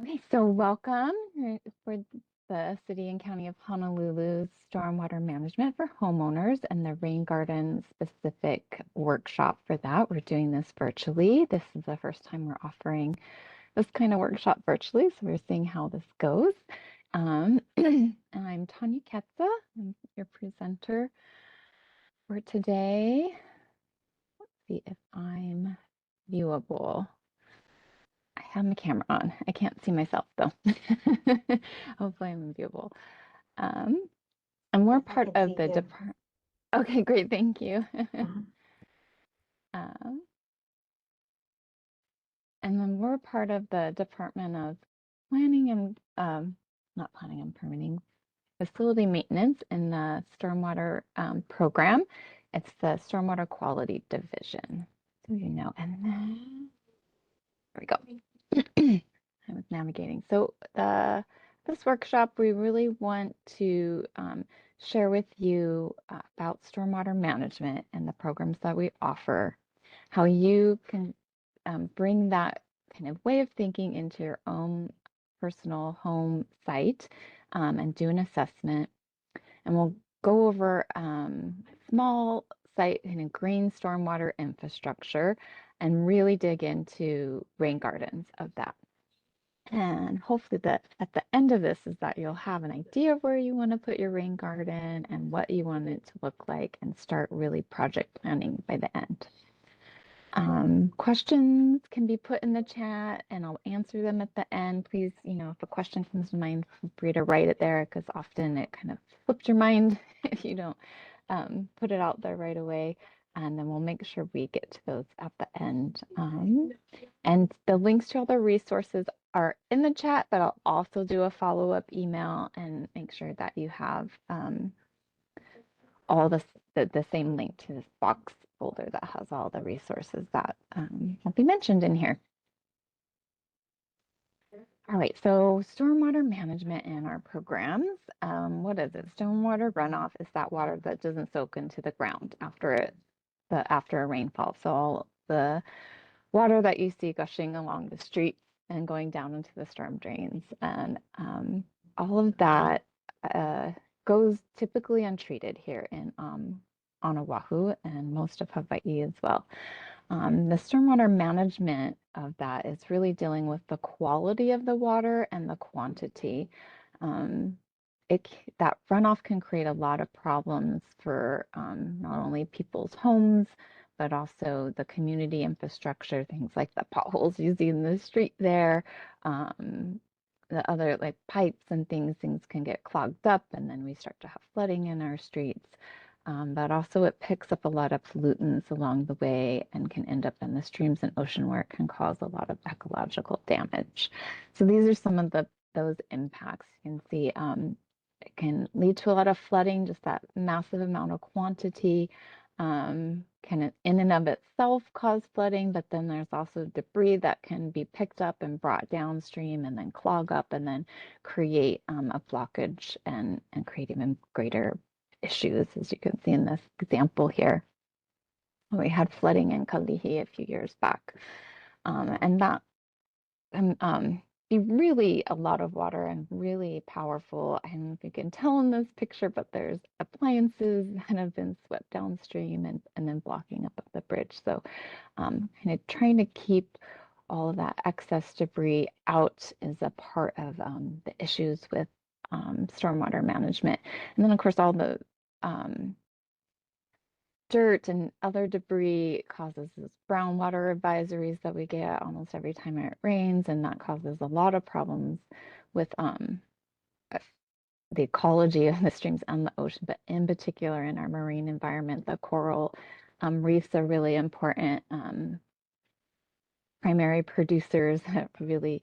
Okay, so welcome for the City and County of Honolulu's Stormwater Management for Homeowners and the Rain Garden specific workshop for that. We're doing this virtually. This is the first time we're offering this kind of workshop virtually, so we're seeing how this goes. And I'm Tanya Ketza. I'm your presenter for today. Let's see if I'm viewable. I have my camera on. I can't see myself though. Hopefully I'm viewable. Um, and we're part of the department. Okay, great. Thank you. um, and then we're part of the Department of Planning and not planning and permitting, facility maintenance in the stormwater program. It's the Stormwater Quality Division. So you know, and then there we go. I was navigating. So this workshop, we really want to share with you about stormwater management and the programs that we offer, how you can bring that kind of way of thinking into your own personal home site and do an assessment. And we'll go over small site and green stormwater infrastructure and really dig into rain gardens of that. And hopefully that at the end of this is that you'll have an idea of where you want to put your rain garden and what you want it to look like and start really project planning by the end. Questions can be put in the chat and I'll answer them at the end. Please, if a question comes to mind, feel free to write it there because often it kind of flips your mind if you don't put it out there right away. And then we'll make sure we get to those at the end. And the links to all the resources are in the chat, but I'll also do a follow-up email and make sure that you have all the same link to this box folder that has all the resources that will be mentioned in here. All right, so stormwater management in our programs. What is it? Stormwater runoff is that water that doesn't soak into the ground after a rainfall. So all the water that you see gushing along the streets and going down into the storm drains, and all of that goes typically untreated here on Oahu and most of Hawaii as well. The stormwater management of that is really dealing with the quality of the water and the quantity. That runoff can create a lot of problems for not only people's homes, but also the community infrastructure, things like the potholes you see in the street there, the other like pipes and things can get clogged up and then we start to have flooding in our streets. But also it picks up a lot of pollutants along the way and can end up in the streams and ocean where it can cause a lot of ecological damage. So these are some of those impacts. You can see it can lead to a lot of flooding, just that massive amount of quantity can in and of itself cause flooding, but then there's also debris that can be picked up and brought downstream and then clog up and then create a blockage and create even greater issues, as you can see in this example here. We had flooding in Kalihi a few years back, and that be really a lot of water and really powerful. I don't know if you can tell in this picture, but there's appliances that have been swept downstream and then blocking up the bridge. So kind of trying to keep all of that excess debris out is a part of the issues with stormwater management. And then, of course, all the dirt and other debris causes those brown water advisories that we get almost every time it rains, and that causes a lot of problems with the ecology of the streams and the ocean, but in particular in our marine environment, the coral reefs are really important primary producers that really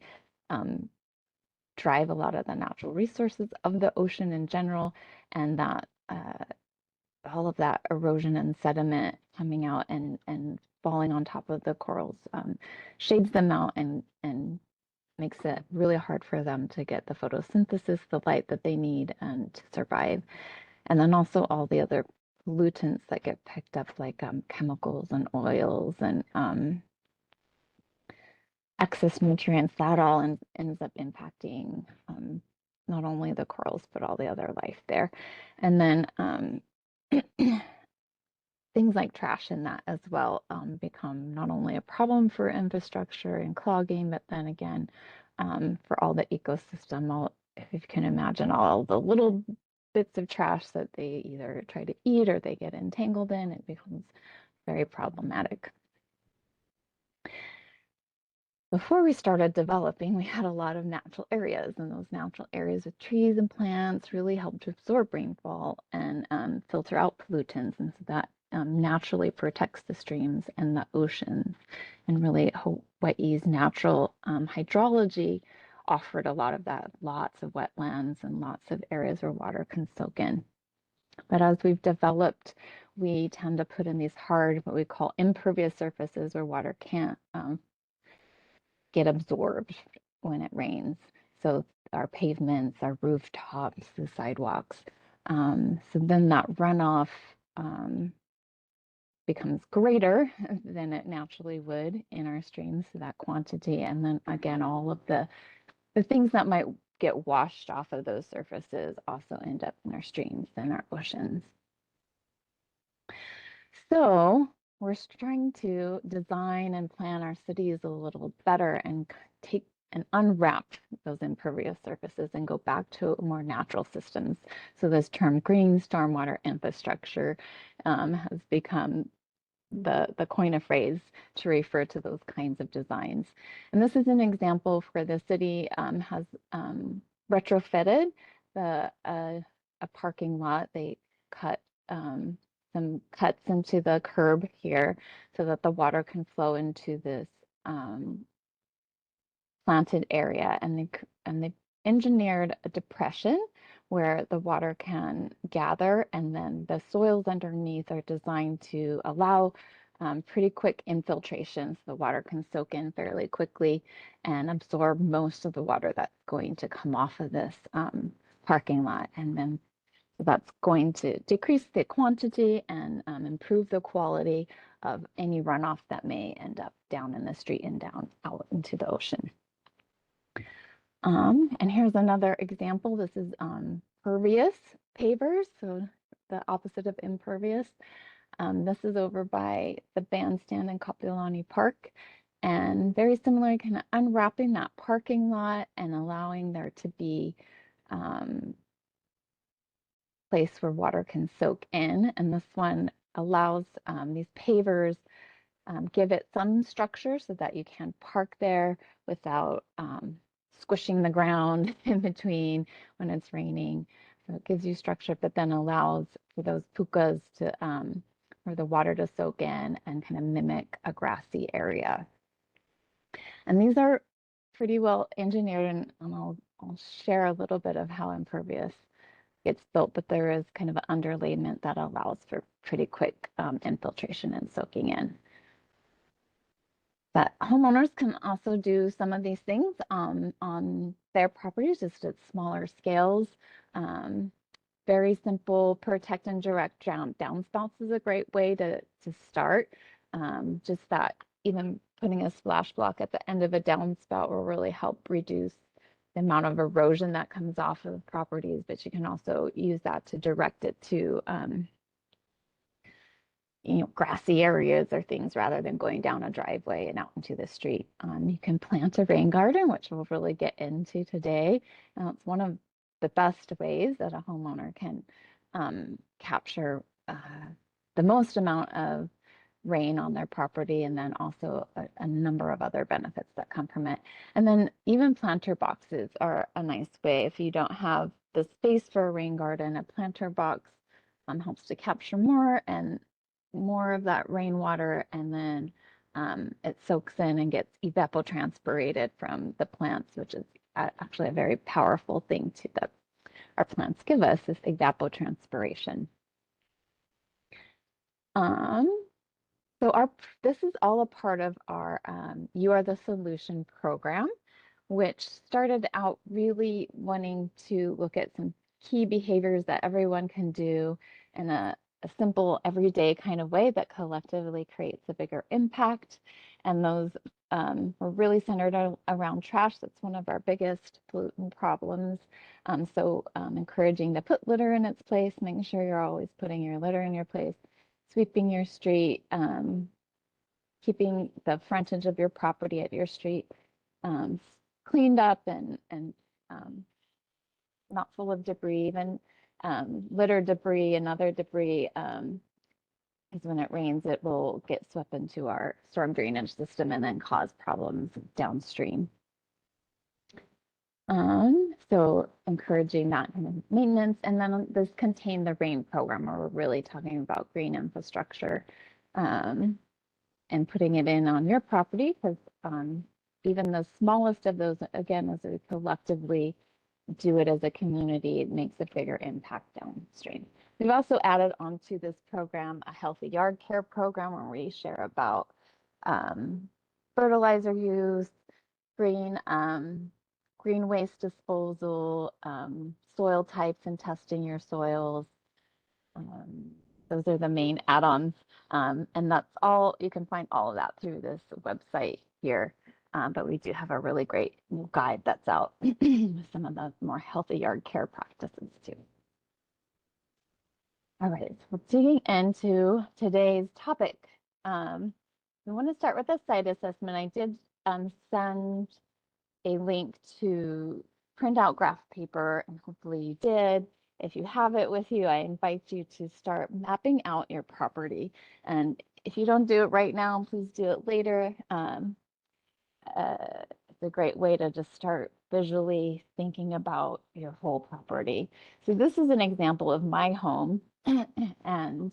drive a lot of the natural resources of the ocean in general, and that all of that erosion and sediment coming out and falling on top of the corals shades them out and makes it really hard for them to get the photosynthesis, the light that they need and to survive. And then also all the other pollutants that get picked up like chemicals and oils and excess nutrients, that all ends up impacting not only the corals, but all the other life there. And then things like trash in that as well become not only a problem for infrastructure and clogging, but then again, for all the ecosystem, if you can imagine all the little bits of trash that they either try to eat or they get entangled in, it becomes very problematic. Before we started developing, we had a lot of natural areas, and those natural areas with trees and plants really help to absorb rainfall and filter out pollutants, and so that naturally protects the streams and the oceans. And really, Hawaii's natural hydrology offered a lot of that, lots of wetlands and lots of areas where water can soak in. But as we've developed, we tend to put in these hard, what we call impervious surfaces where water can't get absorbed when it rains. So our pavements, our rooftops, the sidewalks. So then that runoff becomes greater than it naturally would in our streams, so that quantity. And then again, all of the things that might get washed off of those surfaces also end up in our streams and our oceans. So we're trying to design and plan our cities a little better and take and unwrap those impervious surfaces and go back to more natural systems. So this term green stormwater infrastructure has become the coin of phrase to refer to those kinds of designs. And this is an example where the city has retrofitted a parking lot. They cut some cuts into the curb here so that the water can flow into this planted area, and they engineered a depression where the water can gather, and then the soils underneath are designed to allow pretty quick infiltration, so the water can soak in fairly quickly and absorb most of the water that's going to come off of this parking lot. And then that's going to decrease the quantity and improve the quality of any runoff that may end up down in the street and down out into the ocean. And here's another example. This is pervious pavers, so the opposite of impervious. This is over by the bandstand in Kapilani Park, and very similar, kind of unwrapping that parking lot and allowing there to be place where water can soak in. And this one allows these pavers give it some structure so that you can park there without squishing the ground in between when it's raining. So it gives you structure, but then allows for those pukas to for the water to soak in and kind of mimic a grassy area. And these are pretty well engineered, and I'll share a little bit of how impervious gets built, but there is kind of an underlayment that allows for pretty quick infiltration and soaking in. But homeowners can also do some of these things on their properties, just at smaller scales. Very simple protect and direct downspouts is a great way to start. Just that even putting a splash block at the end of a downspout will really help reduce the amount of erosion that comes off of properties, but you can also use that to direct it to grassy areas or things rather than going down a driveway and out into the street. You can plant a rain garden, which we'll really get into today. It's one of the best ways that a homeowner can capture the most amount of rain on their property, and then also a number of other benefits that come from it. And then even planter boxes are a nice way. If you don't have the space for a rain garden, a planter box helps to capture more of that rainwater, and then it soaks in and gets evapotranspirated from the plants, which is actually a very powerful thing that our plants give us, is evapotranspiration. So this is all a part of our You Are the Solution program, which started out really wanting to look at some key behaviors that everyone can do in a simple, everyday kind of way that collectively creates a bigger impact. And those we're really centered around trash. That's one of our biggest pollutant problems. So encouraging to put litter in its place, making sure you're always putting your litter in your place, sweeping your street, keeping the frontage of your property at your street um, cleaned up and not full of debris, even litter debris and other debris. Because when it rains, it will get swept into our storm drainage system and then cause problems downstream. So encouraging that kind of maintenance. And then this Contain the Rain program, where we're really talking about green infrastructure and putting it in on your property, because even the smallest of those, again, as we collectively do it as a community, it makes a bigger impact downstream. We've also added onto this program a healthy yard care program where we share about fertilizer use, green green waste disposal, soil types and testing your soils. Those are the main add-ons. And that's all, you can find all of that through this website here. But we do have a really great new guide that's out with some of the more healthy yard care practices too. All right, so digging into today's topic. We want to start with a site assessment. I did send a link to print out graph paper, and hopefully you did. If you have it with you, I invite you to start mapping out your property. And if you don't do it right now, please do it later. It's a great way to just start visually thinking about your whole property. So this is an example of my home, and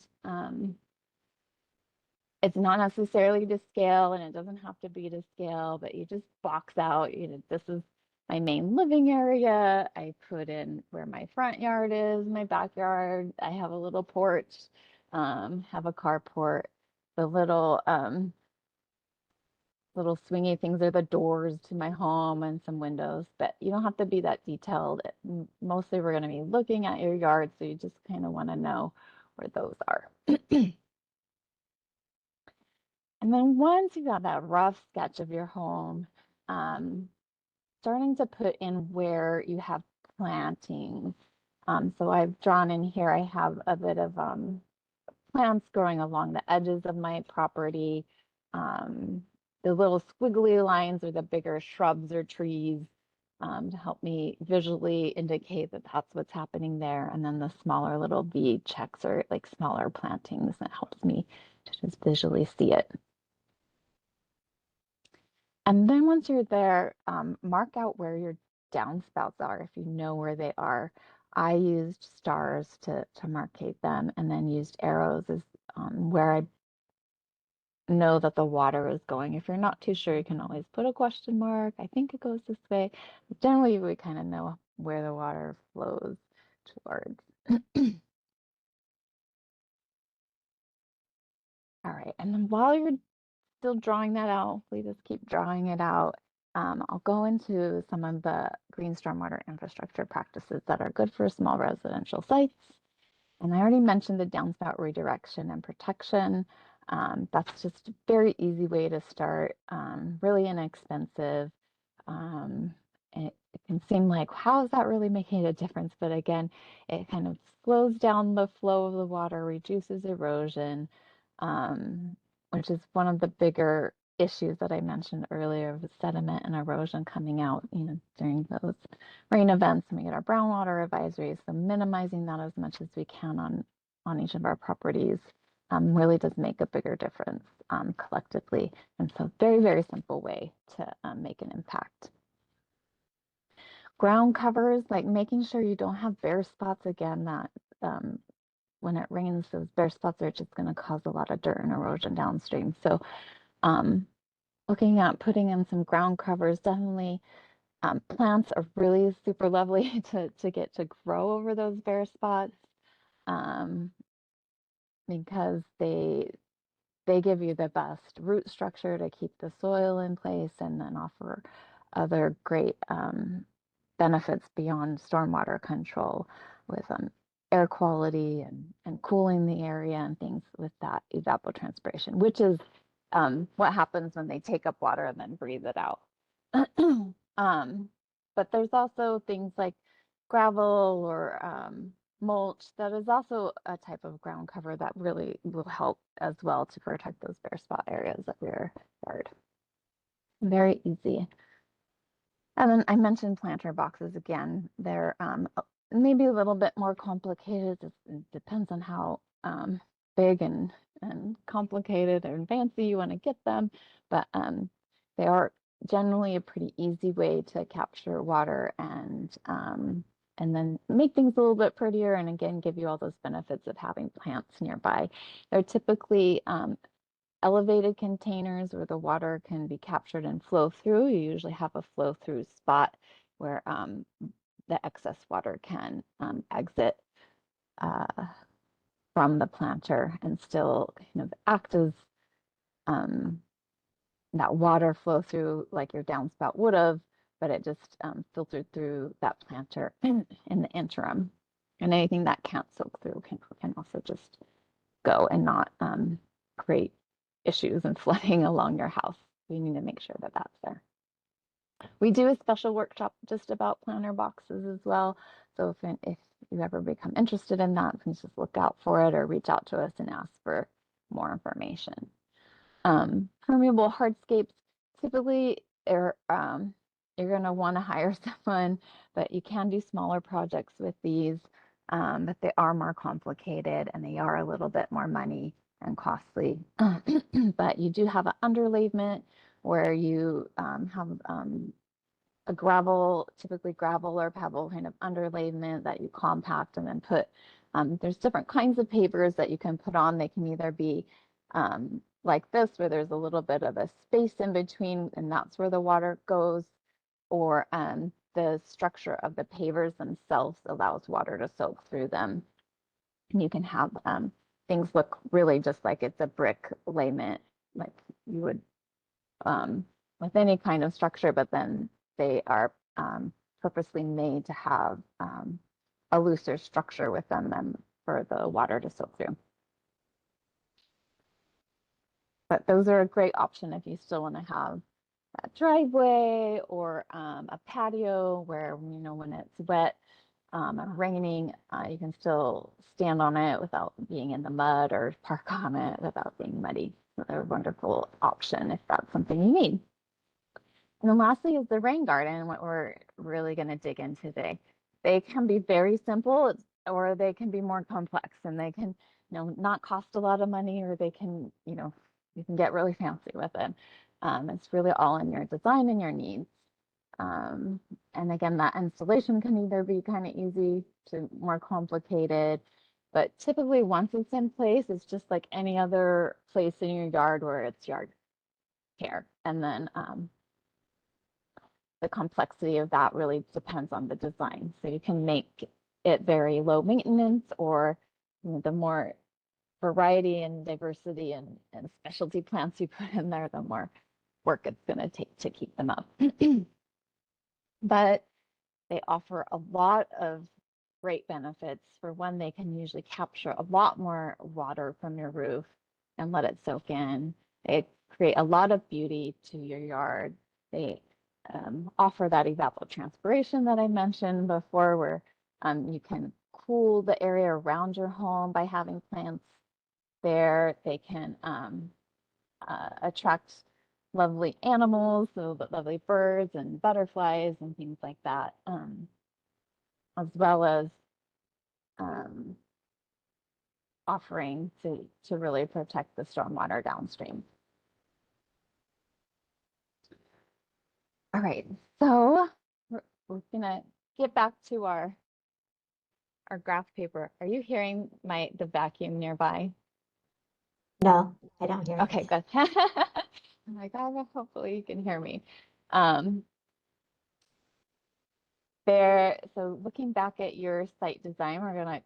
it's not necessarily to scale, and it doesn't have to be to scale, but you just box out, this is my main living area. I put in where my front yard is, my backyard. I have a little porch, have a carport. The little swingy things are the doors to my home and some windows, but you don't have to be that detailed. Mostly we're going to be looking at your yard, so you just kind of want to know where those are. And then once you've got that rough sketch of your home, starting to put in where you have plantings. So I've drawn in here, I have a bit of plants growing along the edges of my property. The little squiggly lines are the bigger shrubs or trees to help me visually indicate that that's what's happening there. And then the smaller little V checks are like smaller plantings that helps me to just visually see it. And then once you're there, mark out where your downspouts are if you know where they are. I used stars to markate them, and then used arrows as where I know that the water is going. If you're not too sure, you can always put a question mark. I think it goes this way. But generally, we kind of know where the water flows towards. All right, and then while you're still drawing that out, hopefully just keep drawing it out. I'll go into some of the green stormwater infrastructure practices that are good for small residential sites. And I already mentioned the downspout redirection and protection. That's just a very easy way to start, really inexpensive. It can seem like, how is that really making a difference? But again, it kind of slows down the flow of the water, reduces erosion, which is one of the bigger issues that I mentioned earlier with sediment and erosion coming out, during those rain events, and we get our brown water advisories. So minimizing that as much as we can on each of our properties really does make a bigger difference collectively. And so very, very simple way to make an impact. Ground covers, like making sure you don't have bare spots again, that when it rains, those bare spots are just going to cause a lot of dirt and erosion downstream. So looking at putting in some ground covers, definitely plants are really super lovely to get to grow over those bare spots because they give you the best root structure to keep the soil in place and then offer other great benefits beyond stormwater control with air quality and cooling the area and things with that evapotranspiration, which is what happens when they take up water and then breathe it out. But there's also things like gravel or mulch that is also a type of ground cover that really will help as well to protect those bare spot areas of your yard. Very easy. And then I mentioned planter boxes again. They're maybe a little bit more complicated. It depends on how big and complicated and fancy you want to get them. But they are generally a pretty easy way to capture water and then make things a little bit prettier and again give you all those benefits of having plants nearby. They're typically elevated containers where the water can be captured and flow through. You usually have a flow through spot where the excess water can exit uh, from the planter and still kind of act as that water flow through like your downspout would have, but it just filtered through that planter in the interim. And anything that can't soak through can also just go and not create issues and flooding along your house. We need to make sure that that's there. We do a special workshop just about planter boxes as well. So if you ever become interested in that, please just look out for it or reach out to us and ask for more information. Permeable hardscapes, typically you're going to want to hire someone, but you can do smaller projects with these, but they are more complicated and they are a little bit more money and costly. But you do have an underlayment where you have a gravel, typically gravel or pebble kind of underlayment that you compact and then put, there's different kinds of pavers that you can put on. They can either be like this, where there's a little bit of a space in between, and that's where the water goes, or the structure of the pavers themselves allows water to soak through them. And you can have things look really just like it's a brick layment, like you would with any kind of structure, but then they are purposely made to have a looser structure within them for the water to soak through. But those are a great option if you still want to have a driveway or a patio where, you know, when it's wet and raining, you can still stand on it without being in the mud or park on it without being muddy. So they're a wonderful option if that's something you need. And then lastly is the rain garden, what we're really going to dig into today. They can be very simple or they can be more complex, and they can, you know, not cost a lot of money, or they can, you know, you can get really fancy with it. It's really all in your design and your needs. And again, that installation can either be kind of easy to more complicated, but typically once it's in place, it's just like any other place in your yard where it's yard care. And then the complexity of that really depends on the design. So you can make it very low maintenance, or, you know, the more variety and diversity and specialty plants you put in there, the more work it's going to take to keep them up. But they offer a lot of great benefits. For one, they can usually capture a lot more water from your roof and let it soak in. They create a lot of beauty to your yard. They offer that evapotranspiration that I mentioned before, where you can cool the area around your home by having plants there. They can attract lovely animals, so lovely birds and butterflies and things like that, as well as offering to really protect the stormwater downstream. All right, so we're gonna get back to our graph paper. Are you hearing the vacuum nearby? No, I don't hear Okay, anything. good. I'm like, oh, hopefully you can hear me. So looking back at your site design, we're gonna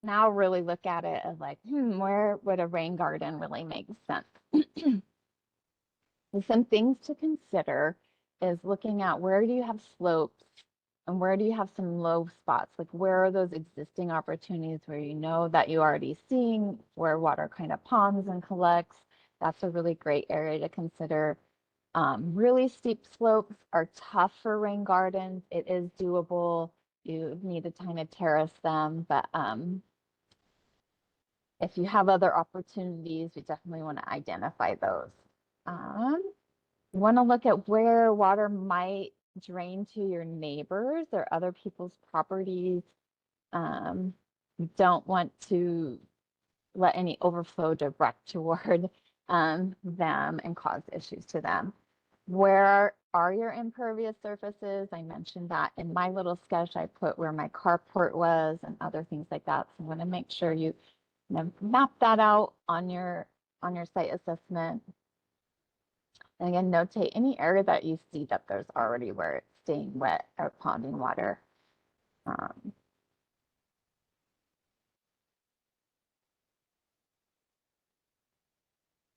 now really look at it as like, where would a rain garden really make sense? Some things to consider is looking at where do you have slopes and where do you have some low spots? Like, where are those existing opportunities where you know that you're already seeing where water kind of ponds and collects, that's a really great area to consider. Really steep slopes are tough for rain gardens. It is doable. You need to kind of terrace them, but if you have other opportunities, we definitely want to identify those. You want to look at where water might drain to your neighbors or other people's properties. You don't want to let any overflow direct toward them and cause issues to them. Where are your impervious surfaces? I mentioned that in my little sketch. I put where my carport was and other things like that. So I want to make sure you map that out on your site assessment. And again, notate any area that you see that there's already where it's staying wet or ponding water.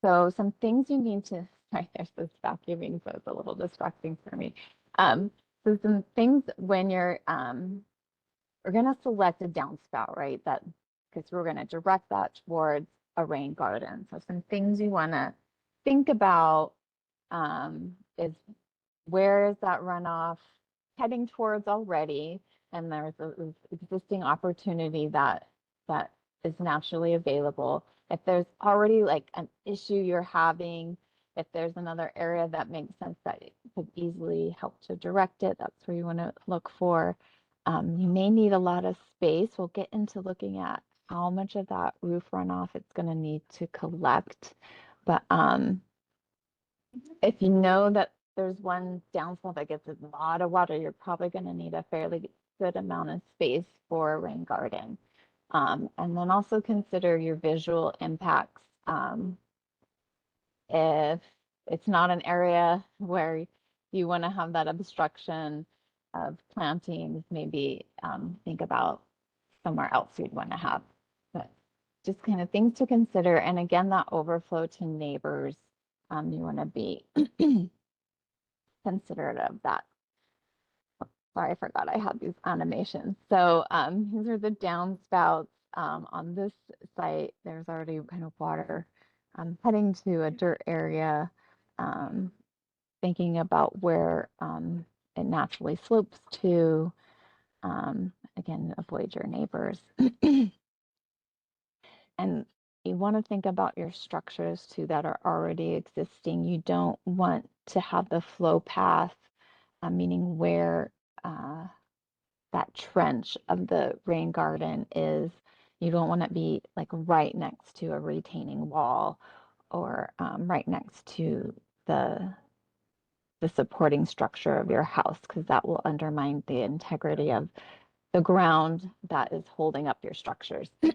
So some things you need to, sorry, there's this vacuuming, so it's a little distracting for me. So some things when we're going to select a downspout, right? That because we're going to direct that towards a rain garden. So some things you want to think about is where is that runoff heading towards already? And there's an existing opportunity that is naturally available. If there's already like an issue you're having, if there's another area that makes sense that could easily help to direct it, that's where you want to look for. You may need a lot of space. We'll get into looking at how much of that roof runoff it's going to need to collect. But if you know that there's one downspout that gets a lot of water, you're probably going to need a fairly good amount of space for a rain garden. And then also consider your visual impacts. If it's not an area where you want to have that obstruction of plantings, maybe think about somewhere else you'd want to have. But just kind of things to consider. And again, that overflow to neighbors, you want to be considerate of that. Sorry, I forgot I had these animations. So these are the downspouts. On this site, there's already kind of water heading to a dirt area, thinking about where it naturally slopes to. Again, avoid your neighbors. And you want to think about your structures too that are already existing. You don't want to have the flow path, meaning where that trench of the rain garden is. You don't want to be like right next to a retaining wall or right next to the supporting structure of your house, because that will undermine the integrity of the ground that is holding up your structures. So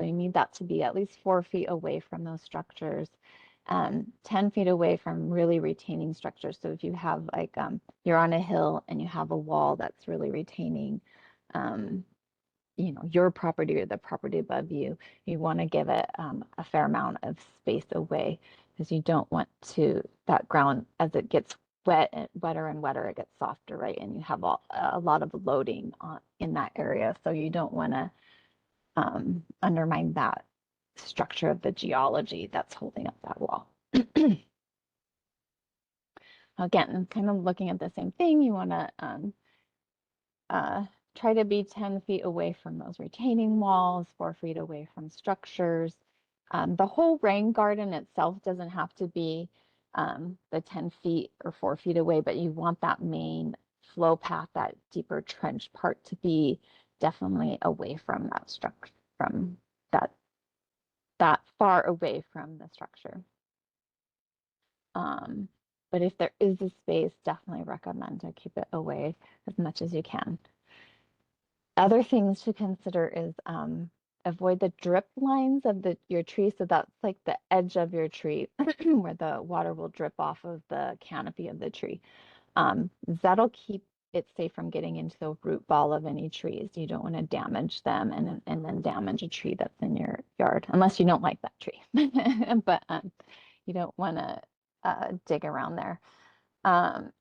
you need that to be at least 4 feet away from those structures, 10 feet away from really retaining structures. So if you have like you're on a hill and you have a wall that's really retaining your property or the property above you, you want to give it a fair amount of space away, because you don't want to that ground, as it gets wetter and wetter, it gets softer, right? And you have a lot of loading in that area. So you don't want to undermine that structure of the geology that's holding up that wall. Again, kind of looking at the same thing, you want to try to be 10 feet away from those retaining walls, 4 feet away from structures. The whole rain garden itself doesn't have to be the 10 feet or 4 feet away, but you want that main flow path, that deeper trench part, to be definitely away from that structure, from that far away from the structure. But if there is a space, definitely recommend to keep it away as much as you can. Other things to consider is avoid the drip lines of your tree. So that's like the edge of your tree where the water will drip off of the canopy of the tree. That'll keep it safe from getting into the root ball of any trees. You don't want to damage them and then damage a tree that's in your yard, unless you don't like that tree. But you don't want to dig around there.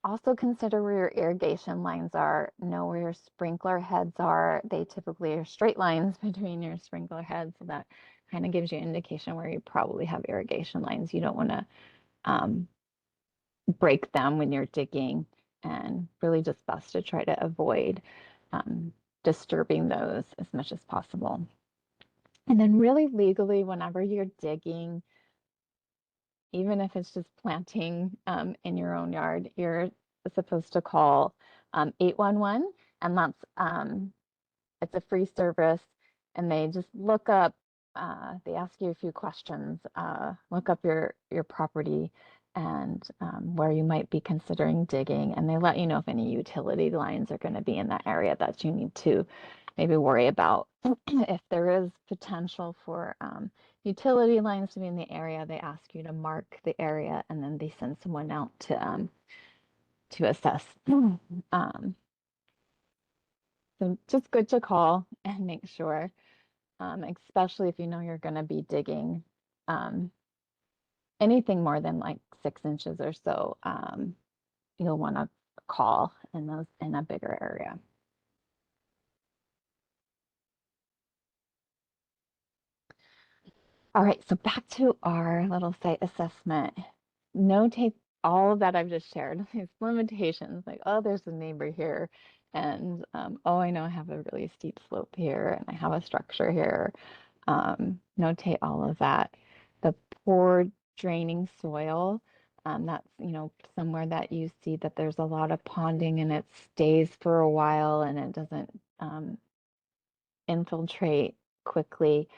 Also consider where your irrigation lines are. Know where your sprinkler heads are. They typically are straight lines between your sprinkler heads, so that kind of gives you an indication where you probably have irrigation lines. You don't want to break them when you're digging, and really just best to try to avoid disturbing those as much as possible. And then really legally, whenever you're digging, even if it's just planting in your own yard, you're supposed to call 811, and it's a free service, and they just look up, they ask you a few questions, look up your property and where you might be considering digging, and they let you know if any utility lines are going to be in that area that you need to maybe worry about. If there is potential for utility lines to be in the area, they ask you to mark the area, and then they send someone out to assess. So just good to call and make sure, especially if you know you're going to be digging anything more than like 6 inches or so, you'll want to call in a bigger area. All right, so back to our little site assessment. Notate all of that I've just shared, these limitations, like, oh, there's a neighbor here, and oh, I know I have a really steep slope here, and I have a structure here. Notate all of that. The poor draining soil, that's, somewhere that you see that there's a lot of ponding and it stays for a while and it doesn't infiltrate quickly.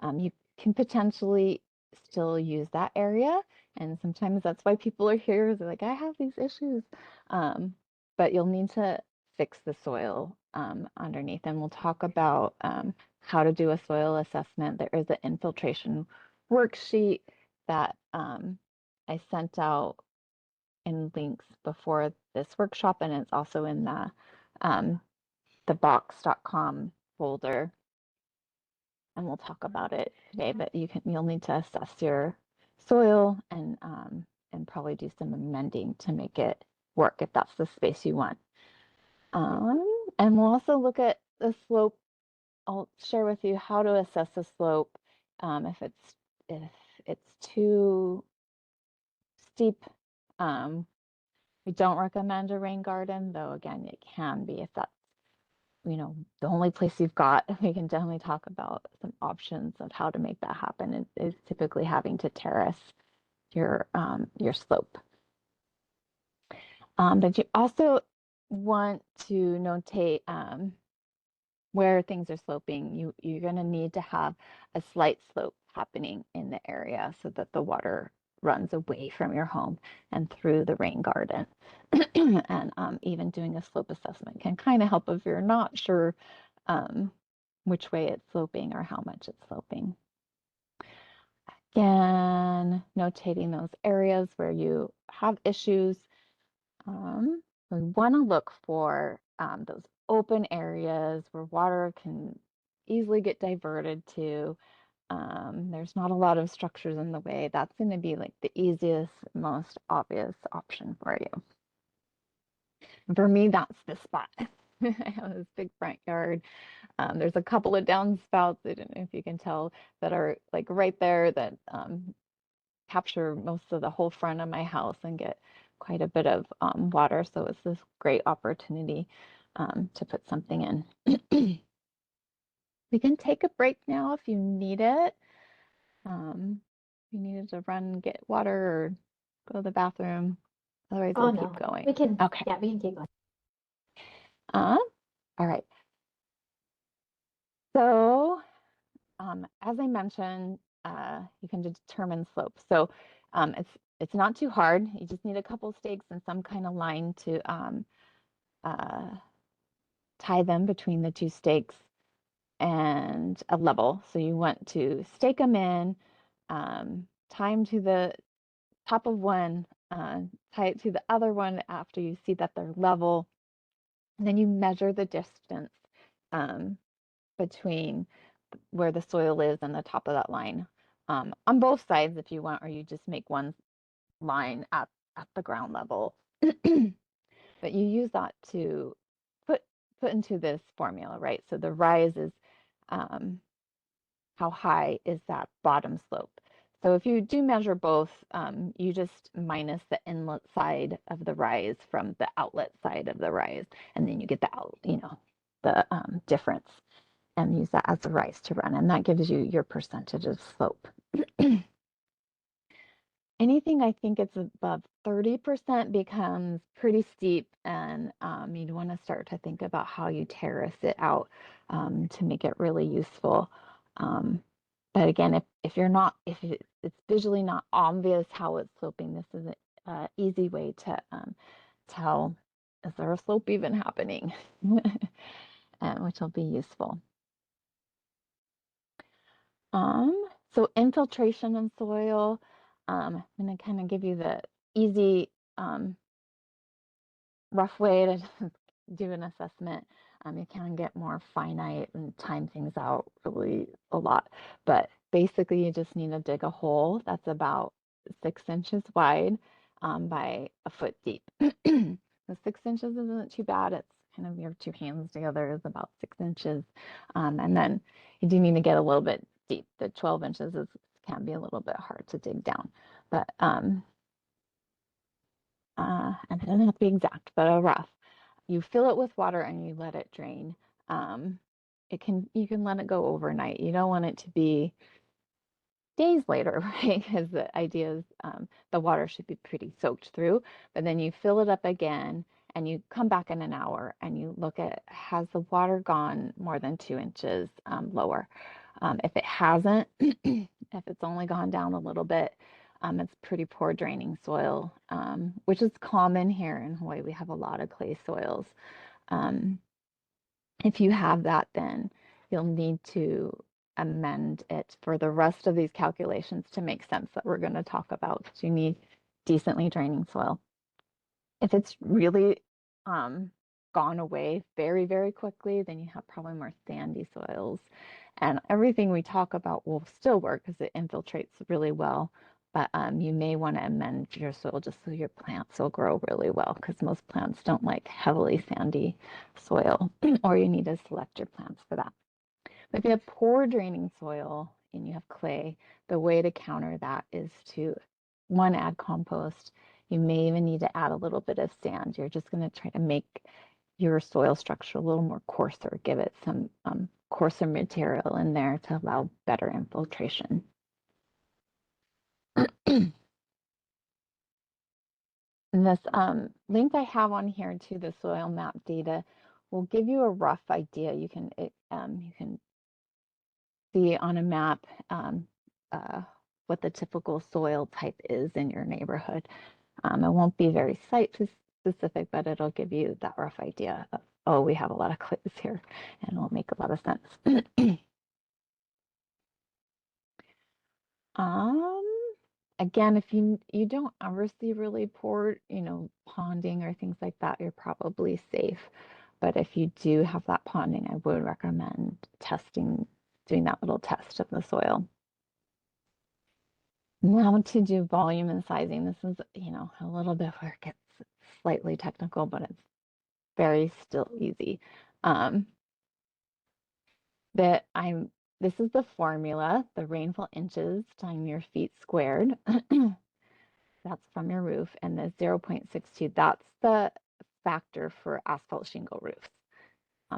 You can potentially still use that area. And sometimes that's why people are here. They're like, I have these issues. But you'll need to fix the soil underneath. And we'll talk about how to do a soil assessment. There is an infiltration worksheet that I sent out in links before this workshop, and it's also in the box.com folder, and we'll talk about it today. But you'll need to assess your soil and probably do some amending to make it work if that's the space you want. And we'll also look at the slope. I'll share with you how to assess the slope if it's too steep. We don't recommend a rain garden, though. Again, it can be if that's the only place you've got. We can definitely talk about some options of how to make that happen. Is typically having to terrace your slope. But you also want to notate where things are sloping. You're going to need to have a slight slope happening in the area so that the water runs away from your home and through the rain garden. And even doing a slope assessment can kind of help if you're not sure which way it's sloping or how much it's sloping. Again, notating those areas where you have issues. We want to look for those open areas where water can easily get diverted to. There's not a lot of structures in the way. That's going to be like the easiest, most obvious option for you. And for me, that's the spot. I have this big front yard. There's a couple of downspouts, I don't know if you can tell, that are like right there that capture most of the whole front of my house and get quite a bit of water. So it's this great opportunity to put something in. We can take a break now if you need it. If you needed to run, get water, or go to the bathroom. Otherwise, we'll keep going. We can, okay. Yeah, we can keep going. All right. So, as I mentioned, you can determine slope. So it's not too hard. You just need a couple stakes and some kind of line to tie them between the two stakes and a level. So you want to stake them in, tie them to the top of one, tie it to the other one after you see that they're level, and then you measure the distance between where the soil is and the top of that line on both sides if you want, or you just make one line at the ground level. But you use that to put into this formula, right? So the rise is how high is that bottom slope. So if you do measure both, you just minus the inlet side of the rise from the outlet side of the rise, and then you get the difference, and use that as the rise to run, and that gives you your percentage of slope. Anything I think it's above 30% becomes pretty steep, and you'd want to start to think about how you terrace it out to make it really useful. But again, if it's visually not obvious how it's sloping, this is an easy way to tell, is there a slope even happening? Which will be useful. So infiltration in soil, I'm going to kind of give you the easy, rough way to do an assessment. You can get more finite and time things out really a lot, but basically you just need to dig a hole that's about 6 inches wide by a foot deep. The 6 inches isn't too bad. It's kind of your two hands together is about 6 inches. And then you do need to get a little bit deep. The 12 inches can be a little bit hard to dig down, but and it doesn't have to be exact, but a rough. You fill it with water and you let it drain. You can let it go overnight. You don't want it to be days later, right? Because the idea is the water should be pretty soaked through. But then you fill it up again and you come back in an hour and you look at, has the water gone more than 2 inches lower? If it hasn't, if it's only gone down a little bit, it's pretty poor draining soil, which is common here in Hawaii. We have a lot of clay soils. If you have that, then you'll need to amend it for the rest of these calculations to make sense that we're going to talk about, because you need decently draining soil. If it's really gone away very, very quickly, then you have probably more sandy soils. And everything we talk about will still work because it infiltrates really well. But you may want to amend your soil just so your plants will grow really well, because most plants don't like heavily sandy soil, or you need to select your plants for that. But if you have poor draining soil and you have clay, the way to counter that is to, one, add compost. You may even need to add a little bit of sand. You're just going to try to make your soil structure a little more coarser, give it some coarser material in there to allow better infiltration. And this link I have on here to the soil map data will give you a rough idea. You can see on a map what the typical soil type is in your neighborhood. It won't be very site specific, but it'll give you that rough idea of, oh, we have a lot of clays here, and it'll make a lot of sense. Again, if you don't ever see really poor, ponding or things like that, you're probably safe. But if you do have that ponding, I would recommend doing that little test of the soil. Now to do volume and sizing. This is, a little bit where it gets slightly technical, but it's very still easy. This is the formula, the rainfall inches times your feet squared. That's from your roof, and the 0.62, that's the factor for asphalt shingle roofs.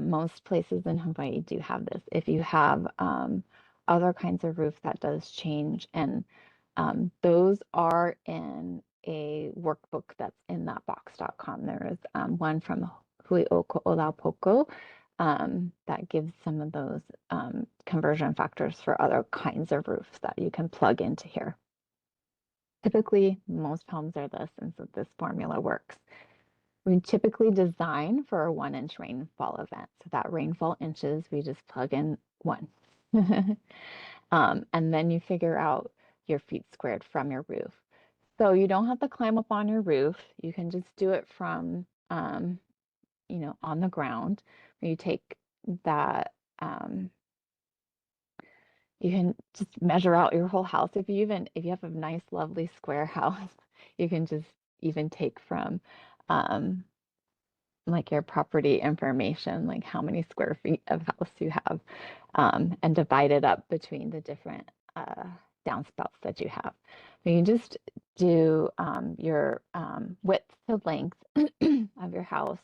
Most places in Hawaii do have this. If you have other kinds of roof, that does change, and those are in a workbook that's in that box.com. There is one from Hui o Ko'olau that gives some of those conversion factors for other kinds of roofs that you can plug into here. Typically, most homes are this, and so this formula works. We typically design for a 1-inch rainfall event. So that rainfall inches, we just plug in 1. And then you figure out your feet squared from your roof. So you don't have to climb up on your roof. You can just do it from, on the ground. You take that, you can just measure out your whole house. If you have a nice, lovely square house, you can just even take from like your property information, like how many square feet of house you have, and divide it up between the different downspouts that you have. You just do your width to length of your house.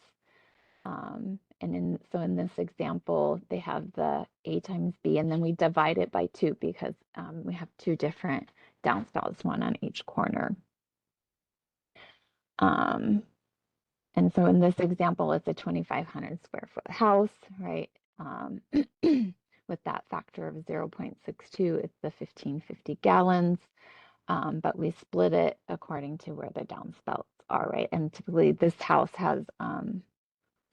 So in this example, they have the A times B, and then we divide it by 2 because we have 2 different downspouts, one on each corner. And so in this example, it's a 2,500 square foot house, right? With that factor of 0.62, it's the 1,550 gallons. But we split it according to where the downspouts are, right? And typically this house has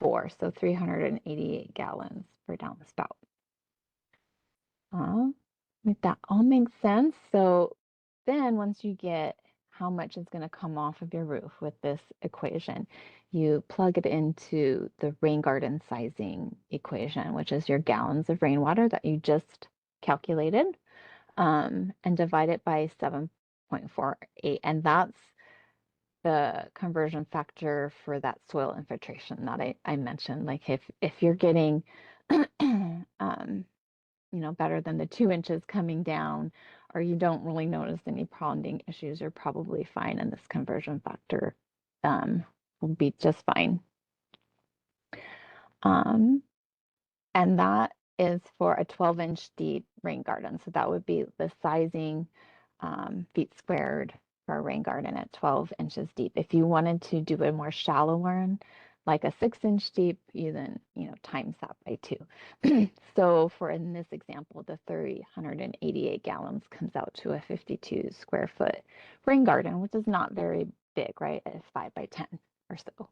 4, so 388 gallons per downspout. That all makes sense. So then once you get how much is going to come off of your roof with this equation, you plug it into the rain garden sizing equation, which is your gallons of rainwater that you just calculated, and divide it by 7.48. And that's the conversion factor for that soil infiltration that I mentioned. Like if you're getting better than the 2 inches coming down, or you don't really notice any ponding issues, you're probably fine, and this conversion factor will be just fine. And that is for a 12-inch deep rain garden. So that would be the sizing feet squared for a rain garden at 12 inches deep. If you wanted to do a more shallow one, like a 6-inch deep, you then, times that by 2. So for in this example, the 388 gallons comes out to a 52 square foot rain garden, which is not very big, right? It's 5 by 10 or so.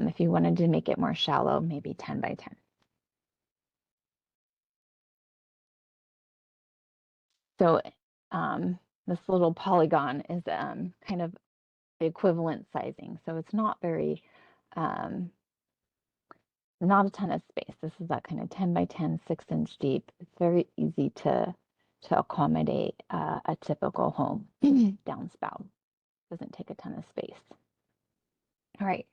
If you wanted to make it more shallow, maybe 10 by 10. So this little polygon is kind of the equivalent sizing. So it's not very, not a ton of space. This is that kind of 10 by 10, 6-inch deep. It's very easy to accommodate a typical home downspout. Doesn't take a ton of space. All right.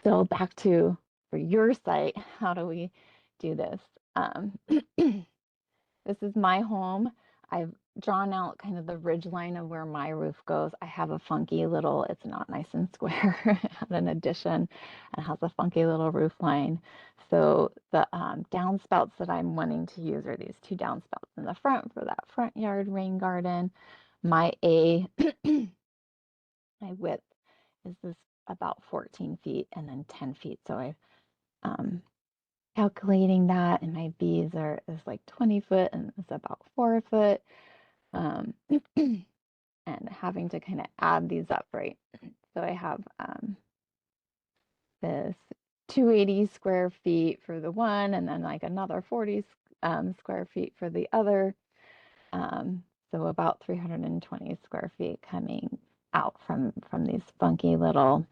So back to for your site, how do we do this? This is my home. I've drawn out kind of the ridge line of where my roof goes. I have a funky little, it's not nice and square. I had an addition and has a funky little roof line. So the downspouts that I'm wanting to use are these 2 downspouts in the front for that front yard rain garden. My my width is this about 14 feet and then 10 feet. So I'm calculating that, and my B's is like 20 foot and it's about 4 foot. And having to kind of add these up, right? So I have this 280 square feet for the one, and then like another 40 square feet for the other. So about 320 square feet coming out from these funky little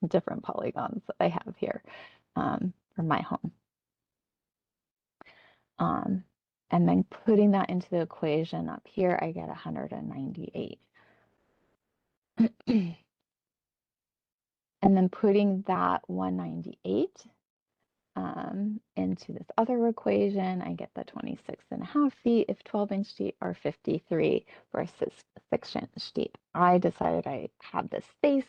different polygons that I have here for my home. And then putting that into the equation up here, I get 198. And then putting that 198 into this other equation, I get the 26.5 feet if 12-inch deep, or 53 for a 6-inch deep. I decided I have this space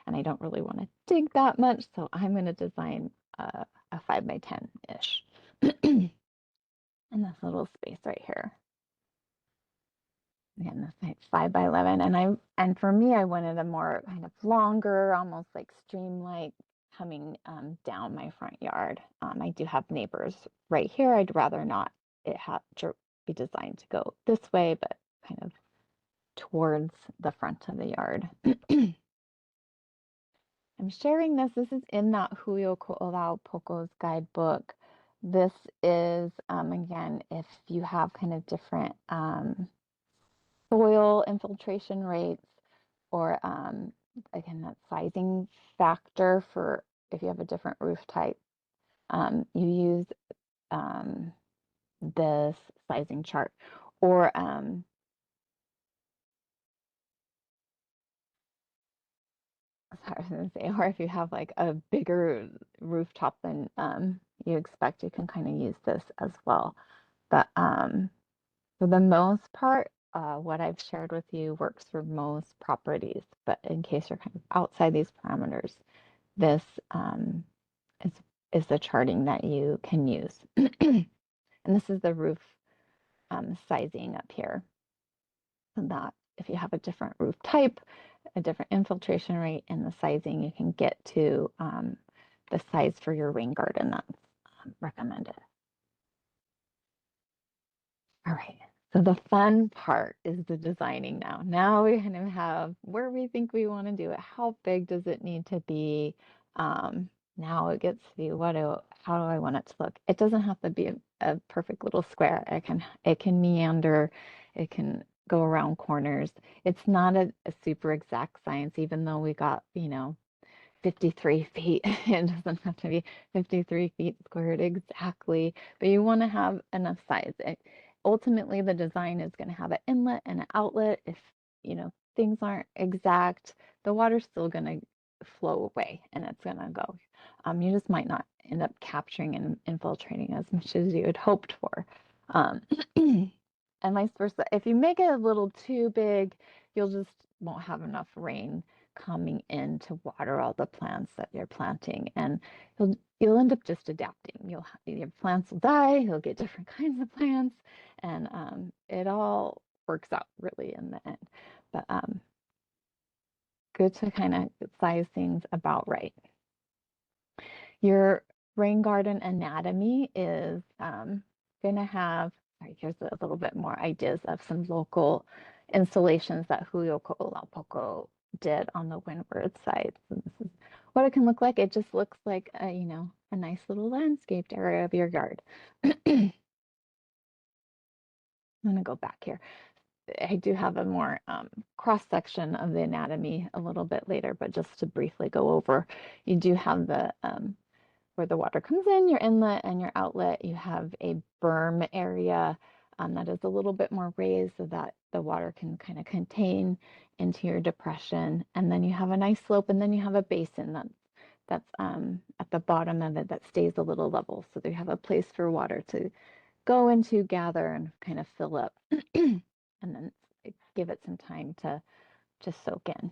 and I don't really want to dig that much, so I'm going to design a 5 by 10-ish in this little space right here. Again, this is 5 by 11, and for me, I wanted a more kind of longer, almost like stream-like coming down my front yard. I do have neighbors right here. I'd rather not it have to be designed to go this way, but kind of towards the front of the yard. I'm sharing this. This is in that Huyo Ko'olau Poko's guidebook. This is, again, if you have kind of different soil infiltration rates, or again, that sizing factor for if you have a different roof type, you use this sizing chart, or sorry, I was gonna say, or if you have like a bigger rooftop than you expect, you can kind of use this as well. But for the most part, what I've shared with you works for most properties. But in case you're kind of outside these parameters, this is is the charting that you can use. And this is the roof sizing up here. So that if you have a different roof type, a different infiltration rate, and the sizing, you can get to the size for your rain garden that's recommended. All right. So the fun part is the designing now. Now we kind of have where we think we want to do it. How big does it need to be? Now it gets to be how do I want it to look? It doesn't have to be a perfect little square. It can meander, it can go around corners. It's not a super exact science, even though we got, 53 feet. It doesn't have to be 53 feet squared exactly, but you want to have enough size. Ultimately, the design is going to have an inlet and an outlet. If, things aren't exact, the water's still going to flow away and it's going to go. You just might not end up capturing and infiltrating as much as you had hoped for. Um, and vice versa. If you make it a little too big, you'll just won't have enough rain coming in to water all the plants that you're planting, and you'll end up just adapting. Your plants will die. You'll get different kinds of plants, and it all works out really in the end. But good to kind of size things about right. Your rain garden anatomy is going to have. Sorry, here's a little bit more ideas of some local installations that Julio Poco did on the windward side. So this is what it can look like. It just looks like a nice little landscaped area of your yard. I'm gonna go back here. I do have a more cross section of the anatomy a little bit later, but just to briefly go over, you do have the where the water comes in, your inlet and your outlet. You have a berm area that is a little bit more raised so that the water can kind of contain into your depression. And then you have a nice slope, and then you have a basin that's at the bottom of it that stays a little level. So you have a place for water to go into, gather, and kind of fill up, and then give it some time to soak in.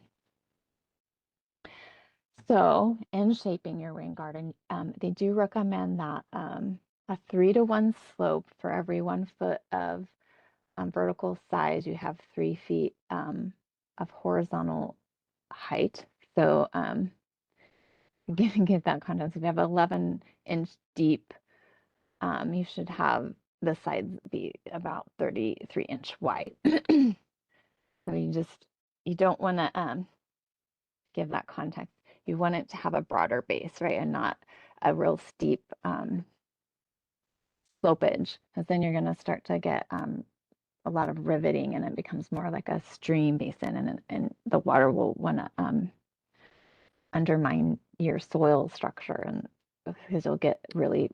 So in shaping your rain garden, they do recommend that a 3-to-1 slope for every 1 foot of vertical size, you have 3 feet of horizontal height. So give that context. If you have 11-inch deep, you should have the sides be about 33-inch wide. So you don't want to give that context. You want it to have a broader base, right, and not a real steep slopage, because then you're going to start to get a lot of riveting, and it becomes more like a stream basin, and the water will want to undermine your soil structure, and because you'll get really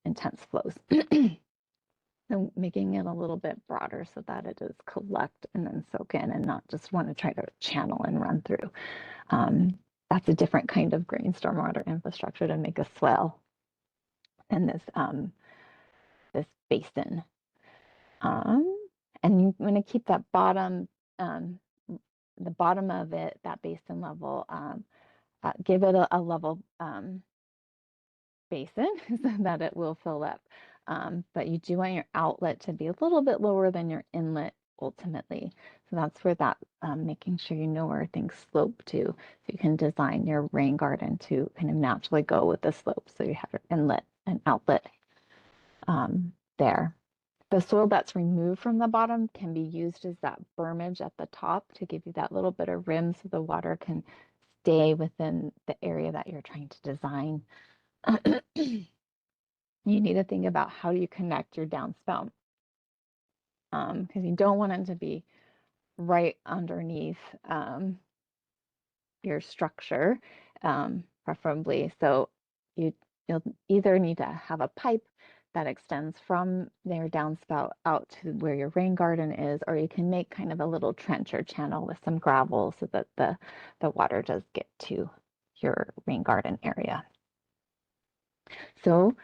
intense flows. So making it a little bit broader so that it does collect and then soak in, and not just want to try to channel and run through. That's a different kind of green stormwater infrastructure to make a swell in this basin. And you want to keep that the bottom of it, that basin level, give it a level basin so that it will fill up. But you do want your outlet to be a little bit lower than your inlet ultimately. So that's where that making sure you know where things slope to, so you can design your rain garden to kind of naturally go with the slope. So you have your inlet and outlet there. The soil that's removed from the bottom can be used as that bermage at the top to give you that little bit of rim so the water can stay within the area that you're trying to design. You need to think about how do you connect your downspout, because you don't want it to be right underneath your structure, preferably. So you'll either need to have a pipe that extends from their downspout out to where your rain garden is, or you can make kind of a little trench or channel with some gravel so that the water does get to your rain garden area. So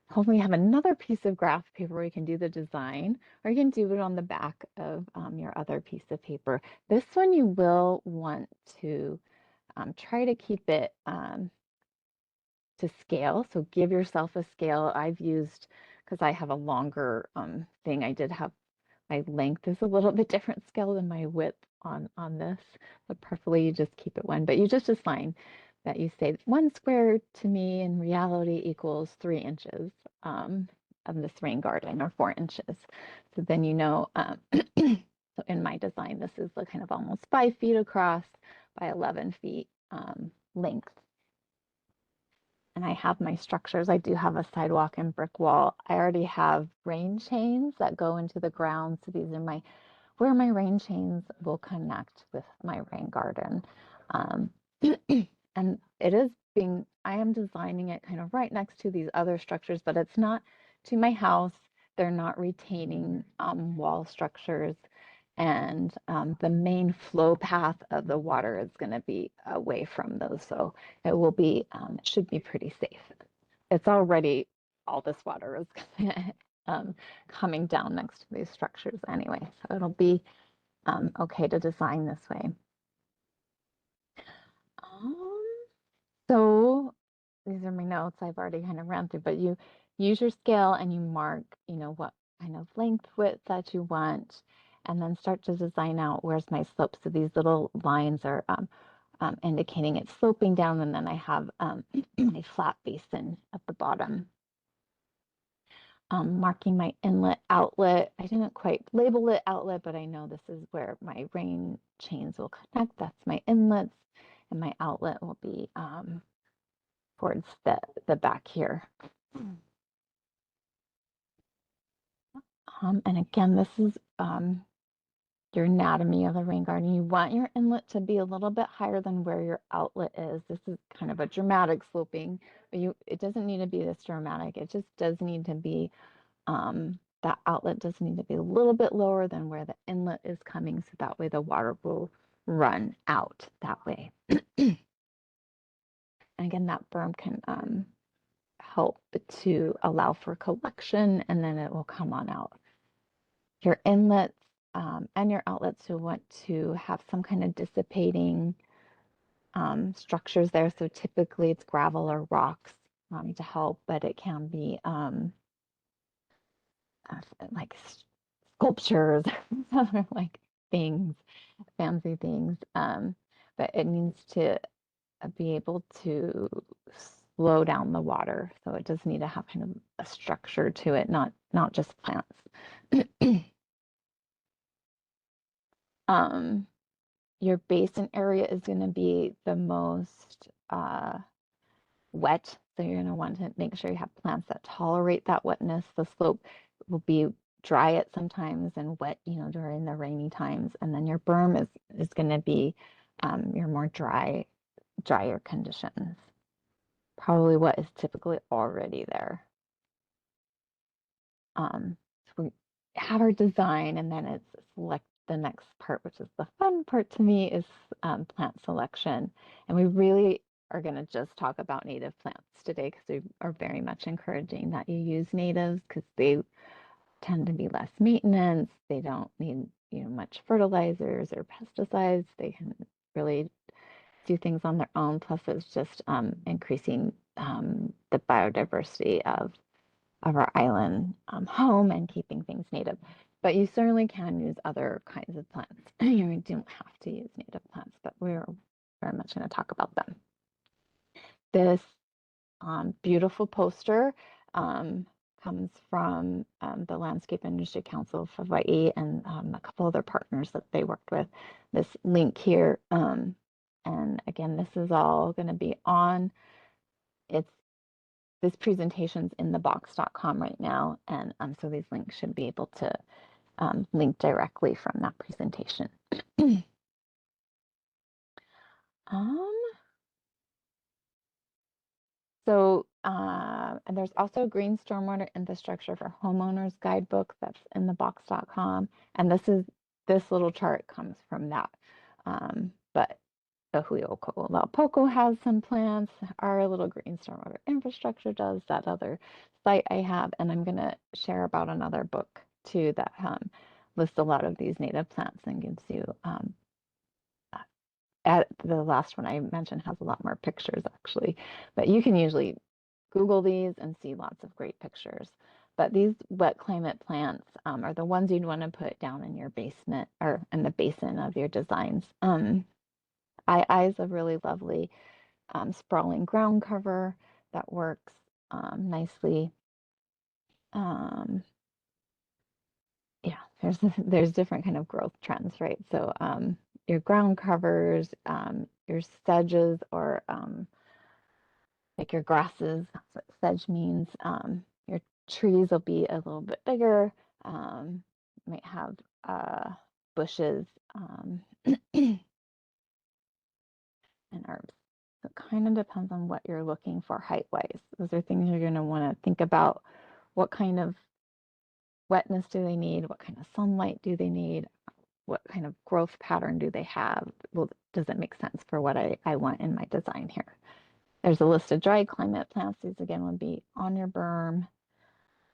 hopefully you have another piece of graph paper where you can do the design, or you can do it on the back of your other piece of paper. This one you will want to try to keep it to scale. So give yourself a scale. I've used, because I have a longer thing, I did have my length is a little bit different scale than my width on this. But preferably you just keep it one, but you just assign that you say 1 square to me in reality equals 3 inches of this rain garden, or 4 inches. So then you know, so in my design, this is the kind of almost 5 feet across by 11 feet length. And I have my structures. I do have a sidewalk and brick wall. I already have rain chains that go into the ground. So these are where my rain chains will connect with my rain garden. And I am designing it kind of right next to these other structures, but it's not to my house. They're not retaining wall structures. And the main flow path of the water is going to be away from those. So it will be, it should be pretty safe. It's already, all this water is coming down next to these structures anyway. So it'll be okay to design this way. So these are my notes I've already kind of ran through, but you use your scale and you mark, what kind of length, width that you want, and then start to design out where's my slope. So these little lines are indicating it's sloping down, and then I have a flat basin at the bottom. Marking my inlet, outlet. I didn't quite label it outlet, but I know this is where my rain chains will connect. That's my inlets, and my outlet will be towards the back here. And again, this is your anatomy of the rain garden. You want your inlet to be a little bit higher than where your outlet is. This is kind of a dramatic sloping, but it doesn't need to be this dramatic. It just does need to be, that outlet does need to be a little bit lower than where the inlet is coming, so that way the water will run out that way. And again, that berm can help to allow for collection, and then it will come on out. Your inlets and your outlets, you'll want to have some kind of dissipating structures there. So typically it's gravel or rocks to help, but it can be like sculptures, like things, fancy things. But it needs to be able to slow down the water. So it does need to have kind of a structure to it, not just plants. Your basin area is going to be the most wet. So you're going to want to make sure you have plants that tolerate that wetness. The slope will be dry at sometimes and wet, during the rainy times. And then your berm is going to be your more drier conditions. Probably what is typically already there. So we have our design, and then it's select the next part, which is the fun part to me, is plant selection. And we really are going to just talk about native plants today, because we are very much encouraging that you use natives, because they tend to be less maintenance. They don't need much fertilizers or pesticides. They can really do things on their own. Plus, it's just increasing the biodiversity of our island home and keeping things native. But you certainly can use other kinds of plants. You don't have to use native plants, but we're very much going to talk about them. This beautiful poster comes from the Landscape Industry Council of Hawaii and a couple other partners that they worked with. This link here, and again, this is all going to be on. This presentation's in the box.com right now, and so these links should be able to link directly from that presentation. So And there's also a Green Stormwater Infrastructure for Homeowners guidebook that's in the box.com. And this little chart comes from that. But the Huioco has some plans. Our little Green Stormwater Infrastructure does. That other site I have, and I'm going to share about another book too that lists a lot of these native plants and gives you at the last one I mentioned has a lot more pictures actually, but you can usually Google these and see lots of great pictures. But these wet climate plants are the ones you'd want to put down in your basement or in the basin of your designs. I is a really lovely sprawling ground cover that works nicely. Yeah, there's different kind of growth trends, right? So your ground covers, your sedges or like your grasses, that's what sedge means. Your trees will be a little bit bigger, might have bushes and herbs. So it kind of depends on what you're looking for height-wise. Those are things you're going to want to think about. What kind of wetness do they need? What kind of sunlight do they need? What kind of growth pattern do they have? Well, does it make sense for what I want in my design here? There's a list of dry climate plants. These again would be on your berm,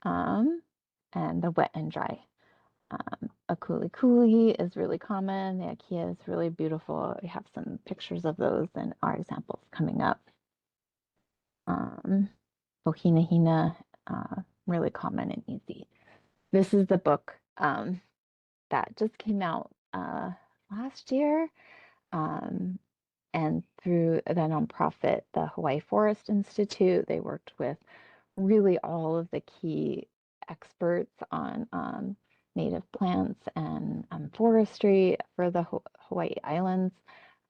and the wet and dry. A kuli is really common. The Ikea is really beautiful. We have some pictures of those and our examples coming up. Hina, really common and easy. This is the book that just came out last year. And through the nonprofit, the Hawaii Forest Institute, they worked with really all of the key experts on native plants and forestry for the Hawaii Islands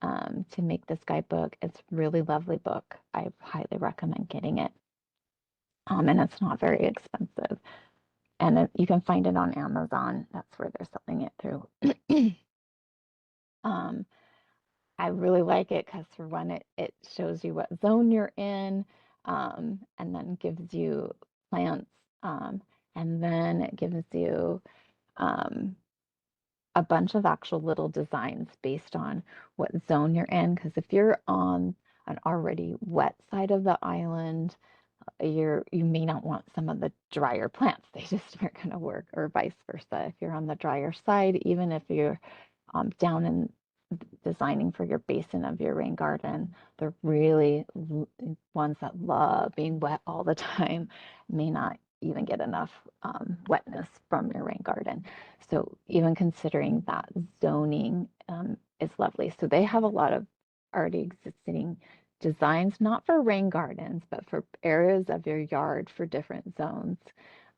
to make this guidebook. It's a really lovely book. I highly recommend getting it. And it's not very expensive. And you can find it on Amazon. That's where they're selling it through. I really like it because for one, it shows you what zone you're in, and then gives you plants, and then it gives you a bunch of actual little designs based on what zone you're in. Because if you're on an already wet side of the island, you may not want some of the drier plants. They just aren't going to work, or vice versa. If you're on the drier side, even if you're down in designing for your basin of your rain garden, they're really ones that love being wet all the time may not even get enough wetness from your rain garden. So even considering that zoning is lovely. So they have a lot of already existing designs, not for rain gardens, but for areas of your yard for different zones.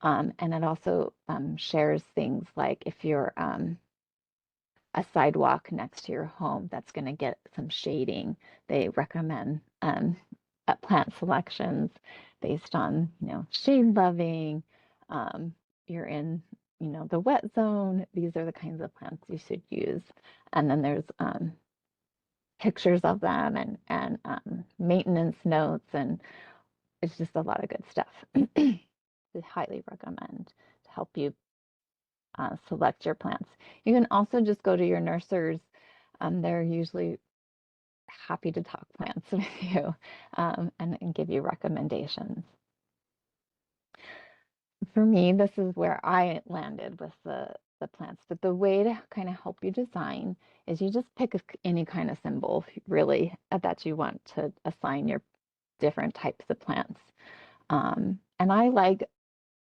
And it also shares things like if you're a sidewalk next to your home that's going to get some shading, they recommend plant selections based on, shade loving. You're in, the wet zone. These are the kinds of plants you should use. And then there's pictures of them and maintenance notes, and it's just a lot of good stuff. I highly recommend to help you select your plants. You can also just go to your nurses. They're usually happy to talk plants with you and give you recommendations. For me, this is where I landed with the plants. But the way to kind of help you design is you just pick any kind of symbol, really, that you want to assign your different types of plants. And I like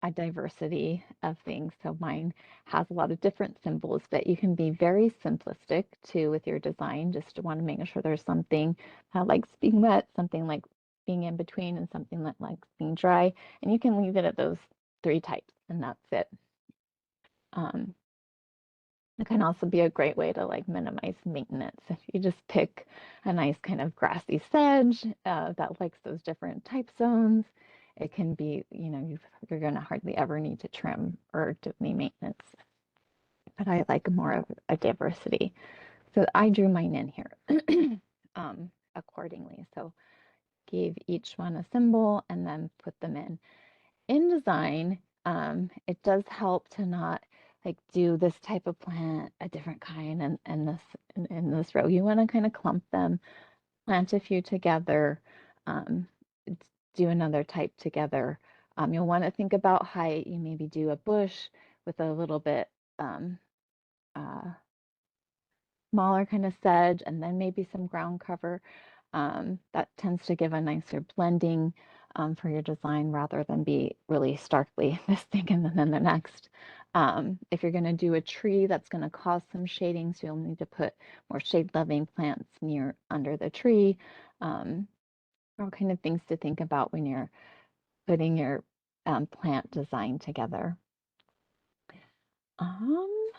a diversity of things. So mine has a lot of different symbols, but you can be very simplistic too with your design, just to want to make sure there's something that likes being wet, something like being in between, and something that likes being dry. And you can leave it at those 3 types, and that's it. It can also be a great way to minimize maintenance. If you just pick a nice kind of grassy sedge that likes those different type zones, it can be, you're going to hardly ever need to trim or do any maintenance. But I like more of a diversity. So I drew mine in here accordingly. So gave each one a symbol, and then put them in. In design, it does help to not like do this type of plant, a different kind, and this in this row. You want to kind of clump them, plant a few together, um, do another type together. You'll want to think about height. You maybe do a bush with a little bit uh, smaller kind of sedge, and then maybe some ground cover. That tends to give a nicer blending for your design rather than be really starkly this thing and then the next. If you're going to do a tree, that's going to cause some shading, so you'll need to put more shade-loving plants near under the tree. All kind of things to think about when you're putting your plant design together. Um,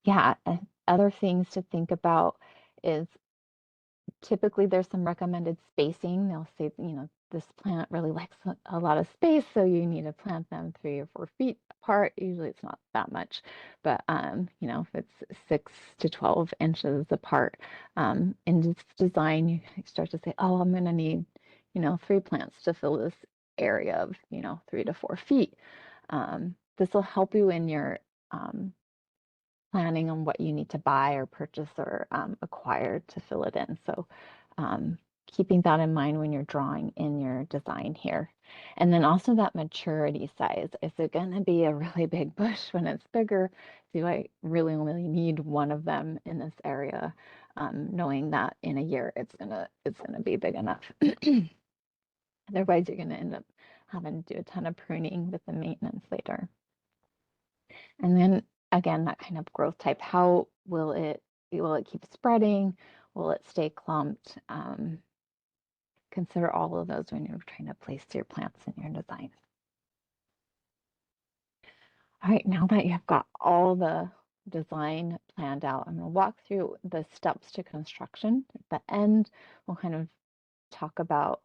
yeah, other things to think about is typically there's some recommended spacing. They'll say, this plant really likes a lot of space, so you need to plant them 3 or 4 feet apart. Usually it's not that much, but if it's 6 to 12 inches apart, in this design, you start to say, oh, I'm going to need, 3 plants to fill this area of, 3 to 4 feet. This will help you in your planning on what you need to buy or purchase or acquire to fill it in. So keeping that in mind when you're drawing in your design here. And then also that maturity size. Is it going to be a really big bush when it's bigger? Do I really only need one of them in this area? Knowing that in a year it's gonna be big enough. Otherwise, you're going to end up having to do a ton of pruning with the maintenance later. And then again, that kind of growth type, how will it keep spreading? Will it stay clumped? Consider all of those when you're trying to place your plants in your design. All right, now that you've got all the design planned out, I'm going to walk through the steps to construction. At the end, we'll kind of talk about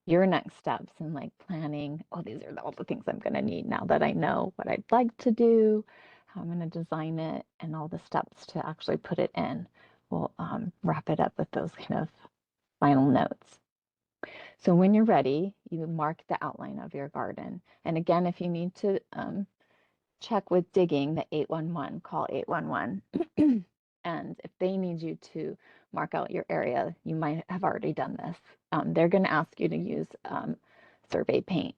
your next steps and like planning. Oh, these are all the things I'm going to need now that I know what I'd like to do, how I'm going to design it, and all the steps to actually put it in. We'll wrap it up with those kind of final notes. So when you're ready, you mark the outline of your garden. And again, if you need to check with digging, the 811, call 811. And if they need you to mark out your area, you might have already done this. They're going to ask you to use survey paint.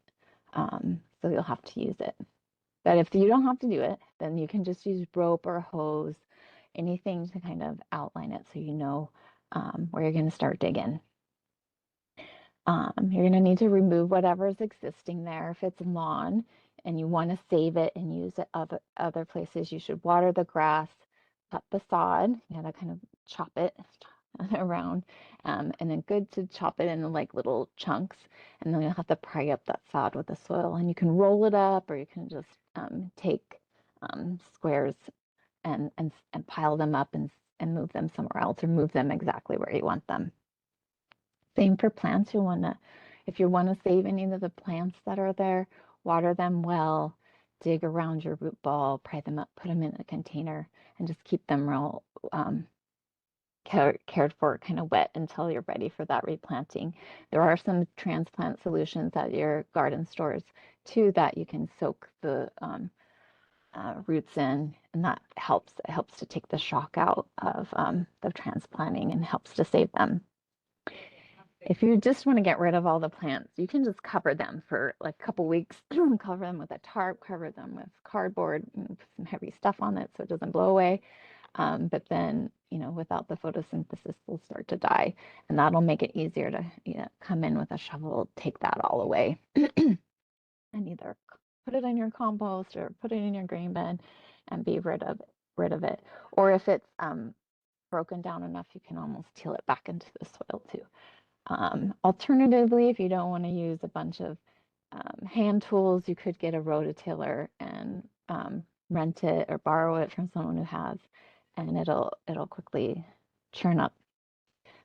So you'll have to use it. But if you don't have to do it, then you can just use rope or hose, anything to kind of outline it so you know where you're going to start digging. You're going to need to remove whatever's existing there. If it's lawn and you want to save it and use it other places, you should water the grass, cut the sod. You gotta kind of chop it around, and then good to chop it into like little chunks. And then you'll have to pry up that sod with the soil. And you can roll it up, or you can just take squares and pile them up and move them somewhere else, or move them exactly where you want them. Same for plants. If you want to save any of the plants that are there, water them well, dig around your root ball, pry them up, put them in a container, and just keep them real cared for, kind of wet until you're ready for that replanting. There are some transplant solutions at your garden stores too that you can soak the roots in, and that helps. It helps to take the shock out of the transplanting and helps to save them. If you just want to get rid of all the plants, you can just cover them for like a couple weeks, cover them with a tarp, cover them with cardboard, and put some heavy stuff on it so it doesn't blow away. But then, without the photosynthesis, they'll start to die. And that'll make it easier to come in with a shovel, take that all away. And either put it in your compost or put it in your grain bin and be rid of it. Or if it's broken down enough, you can almost till it back into the soil too. Alternatively, if you don't want to use a bunch of hand tools, you could get a rototiller and rent it or borrow it from someone who has, and it'll quickly churn up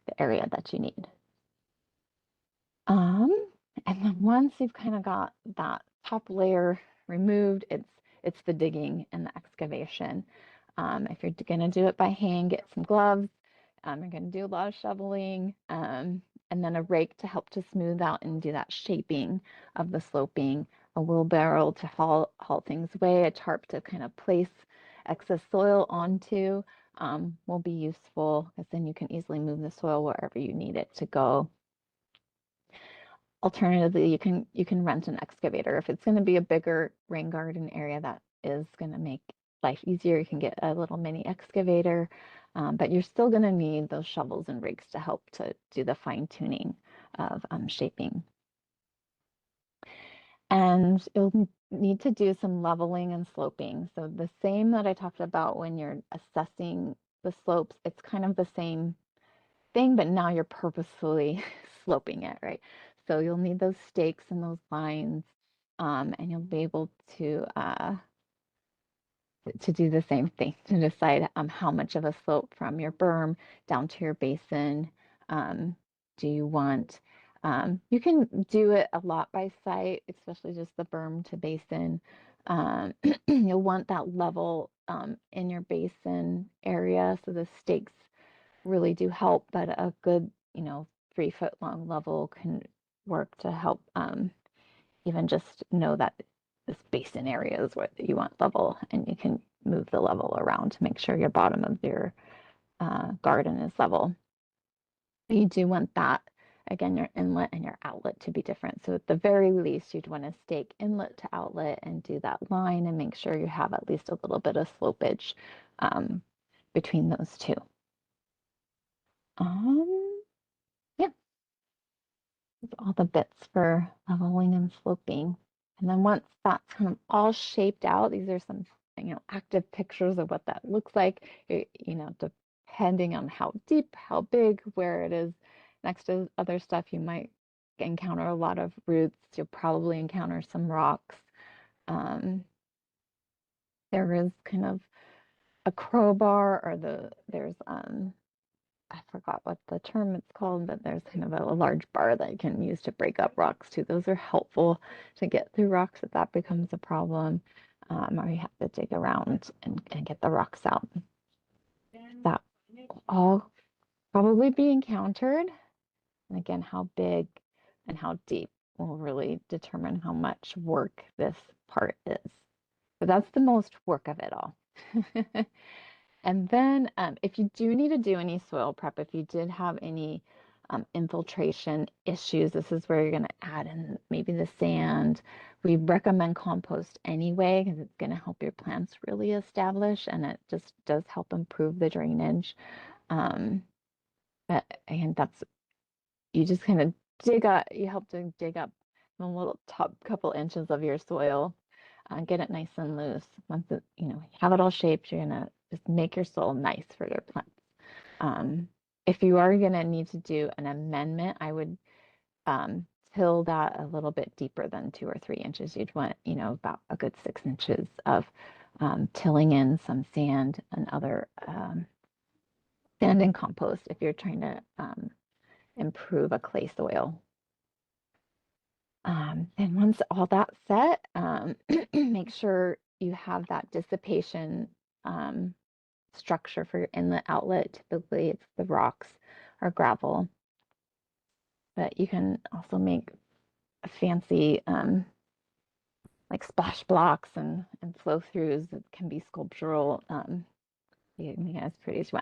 the area that you need. And then once you've kind of got that top layer removed, it's the digging and the excavation. If you're going to do it by hand, get some gloves, You're going to do a lot of shoveling, and then a rake to help to smooth out and do that shaping of the sloping, a wheelbarrow to haul things away, a tarp to kind of place excess soil onto, will be useful because then you can easily move the soil wherever you need it to go. Alternatively, you can rent an excavator. If it's going to be a bigger rain garden area that is going to make life easier, you can get a little mini excavator, but you're still going to need those shovels and rakes to help to do the fine tuning of shaping. And you'll need to do some leveling and sloping. So the same that I talked about when you're assessing the slopes, it's kind of the same thing, but now you're purposefully sloping it, right? So you'll need those stakes and those lines, and you'll be able to do the same thing to decide how much of a slope from your berm down to your basin do you want. You can do it a lot by site, especially just the berm to basin. You'll want that level in your basin area, so the stakes really do help, but a good, 3 foot long level can work to help even just know that this basin area is what you want level, and you can move the level around to make sure your bottom of your garden is level. You do want that, again, your inlet and your outlet to be different. So at the very least, you'd want to stake inlet to outlet and do that line and make sure you have at least a little bit of slopage between those two. Yeah, all the bits for leveling and sloping. And then once that's kind of all shaped out, these are some, active pictures of what that looks like, depending on how deep, how big, where it is next to other stuff, you might encounter a lot of roots. You'll probably encounter some rocks. There is kind of a crowbar, or there's I forgot what the term it's called, but there's kind of a large bar that you can use to break up rocks too. Those are helpful to get through rocks if that becomes a problem, or you have to dig around and get the rocks out. That will all probably be encountered. And again, how big and how deep will really determine how much work this part is. But that's the most work of it all. And then if you do need to do any soil prep, if you did have any infiltration issues, this is where you're going to add in maybe the sand. We recommend compost anyway because it's going to help your plants really establish, and it just does help improve the drainage. But again, you just kind of you help to dig up the little top couple inches of your soil, get it nice and loose. Once you have it all shaped, you're gonna just make your soil nice for your plants. If you are gonna need to do an amendment, I would till that a little bit deeper than 2 or 3 inches. You'd want, about a good 6 inches of tilling in some sand and other sand and compost if you're trying to improve a clay soil. And once all that's set, make sure you have that dissipation structure for your inlet outlet. Typically, it's the rocks or gravel, but you can also make a fancy like splash blocks and flow throughs that can be sculptural. You can make it as pretty as you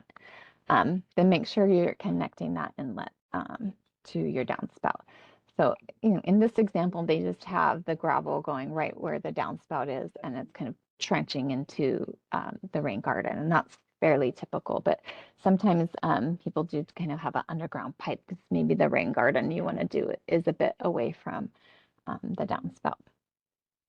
want. Then make sure you're connecting that inlet to your downspout. So, in this example, they just have the gravel going right where the downspout is, and it's kind of trenching into the rain garden, and that's fairly typical. But sometimes people do kind of have an underground pipe because maybe the rain garden you want to do is a bit away from the downspout.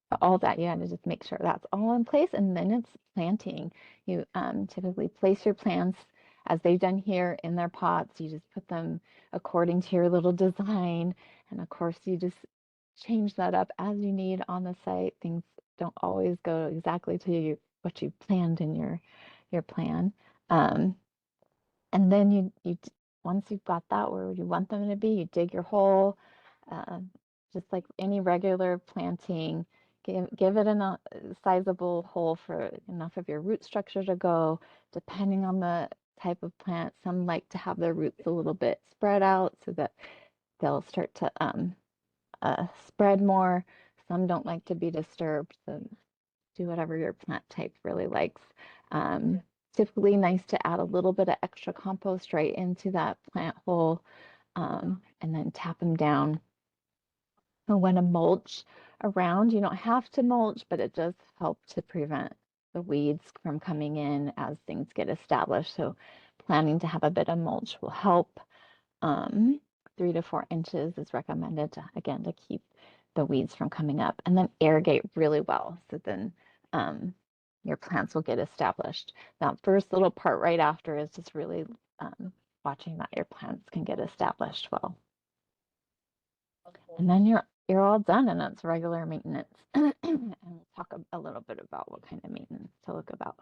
But all that, you have to just make sure that's all in place, and then it's planting. You typically place your plants as they've done here in their pots. You just put them according to your little design. And of course, you just change that up as you need on the site. Things don't always go exactly to what you planned in your plan. And then once you've got that where you want them to be, you dig your hole, just like any regular planting. Give it a sizable hole for enough of your root structure to go. Depending on the type of plant. Some like to have their roots a little bit spread out so that they'll start to spread more. Some don't like to be disturbed, so do whatever your plant type really likes. Um, Typically nice to add a little bit of extra compost right into that plant hole, and then tap them down. And when to mulch around, you don't have to mulch, but it does help to prevent the weeds from coming in as things get established. So planning to have a bit of mulch will help. 3 to 4 inches is recommended to, again, to keep the weeds from coming up, and then irrigate really well. So then your plants will get established. That first little part right after is just really watching that your plants can get established well. And then you're all done, and it's regular maintenance. And we'll talk a little bit about what kind of maintenance to look about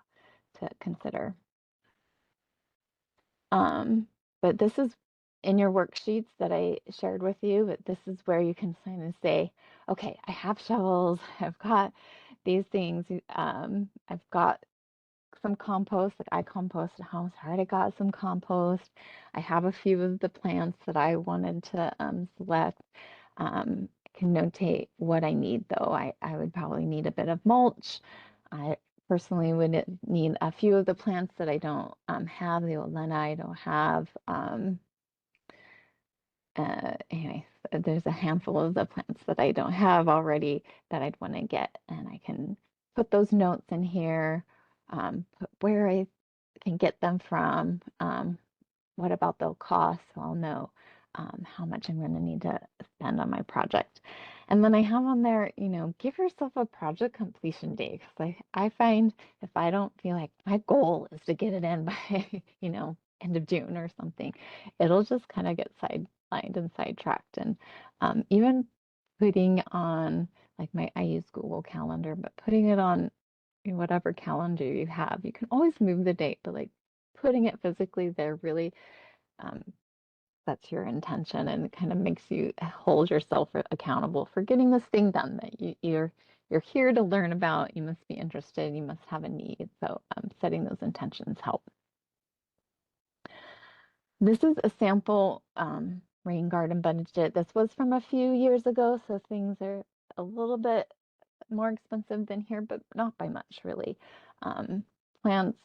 to consider. But this is in your worksheets that I shared with you, but this is where you can sign and say, okay, I have shovels, I've got these things, I've got some compost, like I compost at home, so I already got some compost. I have a few of the plants that I wanted to select. I can notate what I need though. I would probably need a bit of mulch. I personally would need a few of the plants that I don't have, the Olena I don't have. Anyway, there's a handful of the plants that I don't have already that I'd want to get, and I can put those notes in here, put where I can get them from, what about they'll cost, so I'll know how much I'm going to need to spend on my project. And then I have on there, give yourself a project completion day, because I find if I don't feel like my goal is to get it in by, end of June or something, it'll just kind of get sidelined and sidetracked. And even putting on, like I use Google Calendar, but putting it on whatever calendar you have, you can always move the date, but like putting it physically there really sets your intention and kind of makes you hold yourself accountable for getting this thing done that you're here to learn about. You must be interested, you must have a need. So setting those intentions help. This is a sample rain garden budget. This was from a few years ago, so things are a little bit more expensive than here, but not by much really. Plants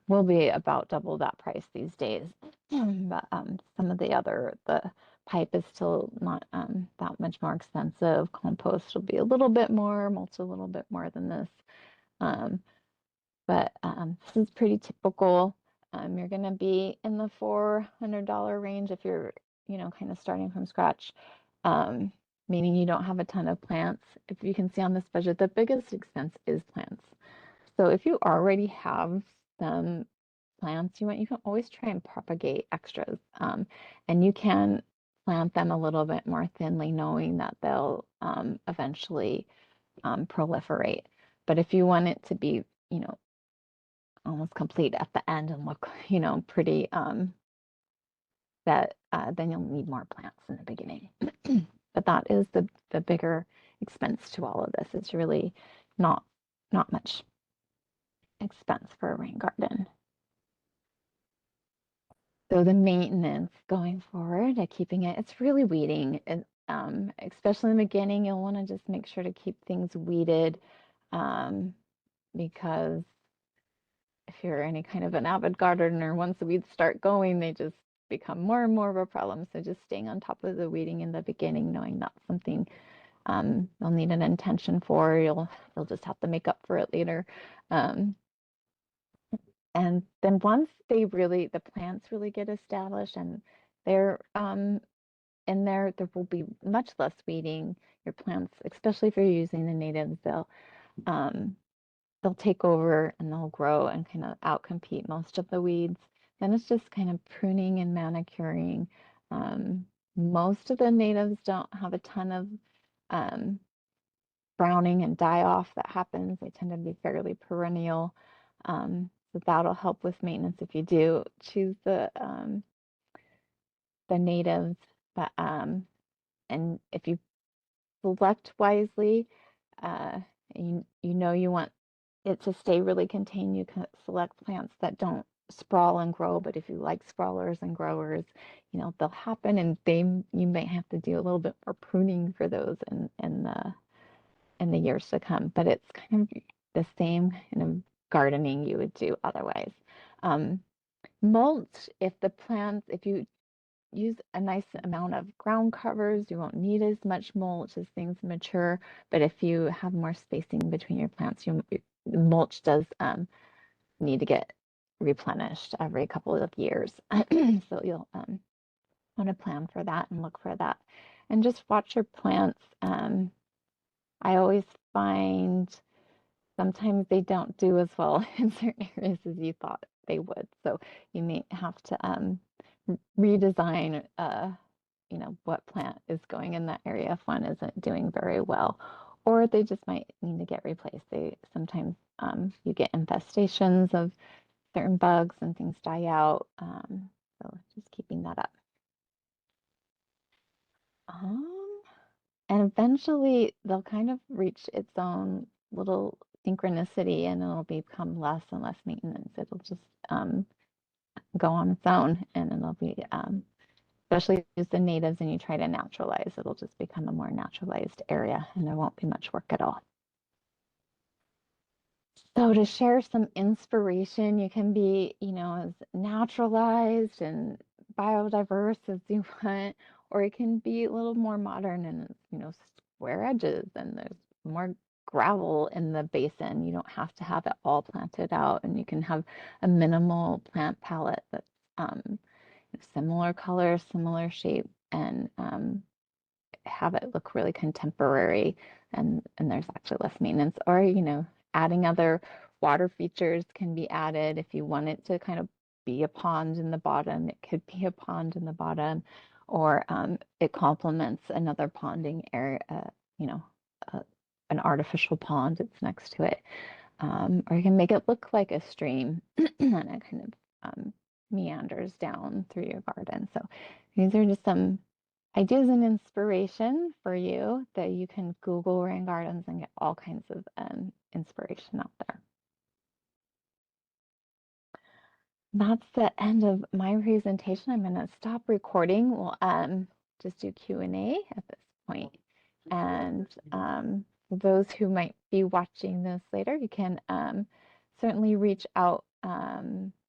will be about double that price these days. But some of the pipe is still not that much more expensive. Compost will be a little bit more, mulch a little bit more than this. But this is pretty typical. You're going to be in the $400 range if you're, kind of starting from scratch, meaning you don't have a ton of plants. If you can see on this budget, the biggest expense is plants. So if you already have some plants you can always try and propagate extras. And you can plant them a little bit more thinly, knowing that they'll eventually proliferate. But if you want it to be, almost complete at the end and look, pretty, that then you'll need more plants in the beginning. But that is the bigger expense to all of this. It's really not much expense for a rain garden. So the maintenance going forward, keeping it's really weeding. And especially in the beginning, you'll want to just make sure to keep things weeded, because if you're any kind of an avid gardener, once the weeds start going, they just become more and more of a problem. So just staying on top of the weeding in the beginning, knowing that's something you'll need an intention for. You'll just have to make up for it later. And then once the plants really get established and they're in there will be much less weeding. Your plants, especially if you're using the natives, they'll take over and they'll grow and kind of outcompete most of the weeds. Then it's just kind of pruning and manicuring. Most of the natives don't have a ton of browning and die off that happens. They tend to be fairly perennial. So that'll help with maintenance if you do choose the natives. But and if you select wisely, you want it to stay really contained. You can select plants that don't sprawl and grow, but if you like sprawlers and growers, they'll happen, and you might have to do a little bit more pruning for those in the years to come. But it's kind of the same kind of gardening you would do otherwise. Um, Mulch, if you use a nice amount of ground covers, you won't need as much mulch as things mature. But if you have more spacing between your plants, mulch does need to get replenished every couple of years. So you'll want to plan for that and look for that. And just watch your plants. I always find sometimes they don't do as well in certain areas as you thought they would. So you may have to redesign, what plant is going in that area if one isn't doing very well, or they just might need to get replaced. They sometimes you get infestations of certain bugs and things die out. So just keeping that up. Um, and eventually they'll kind of reach its own little synchronicity and it'll become less and less maintenance. It'll just go on its own and it'll be, especially as the natives and you try to naturalize, it'll just become a more naturalized area and there won't be much work at all. So to share some inspiration, you can be, as naturalized and biodiverse as you want, or it can be a little more modern and it's, square edges and there's more gravel in the basin. You don't have to have it all planted out and you can have a minimal plant palette that's similar color, similar shape, and have it look really contemporary and there's actually less maintenance. Or adding other water features can be added. If you want it to kind of be a pond in the bottom, it could be a pond in the bottom, or it complements another ponding area, uh, an artificial pond that's next to it. Or you can make it look like a stream and it kind of meanders down through your garden. So these are just some ideas and inspiration for you that you can Google rain gardens and get all kinds of inspiration out there. That's the end of my presentation. I'm going to stop recording. We'll just do Q&A at this point. And for those who might be watching this later, you can certainly reach out.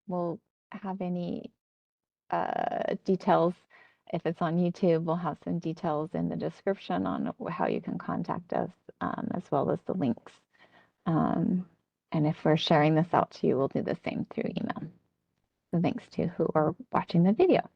We'll have any details. If it's on YouTube, we'll have some details in the description on how you can contact us, as well as the links. And if we're sharing this out to you, we'll do the same through email. So thanks to who are watching the video.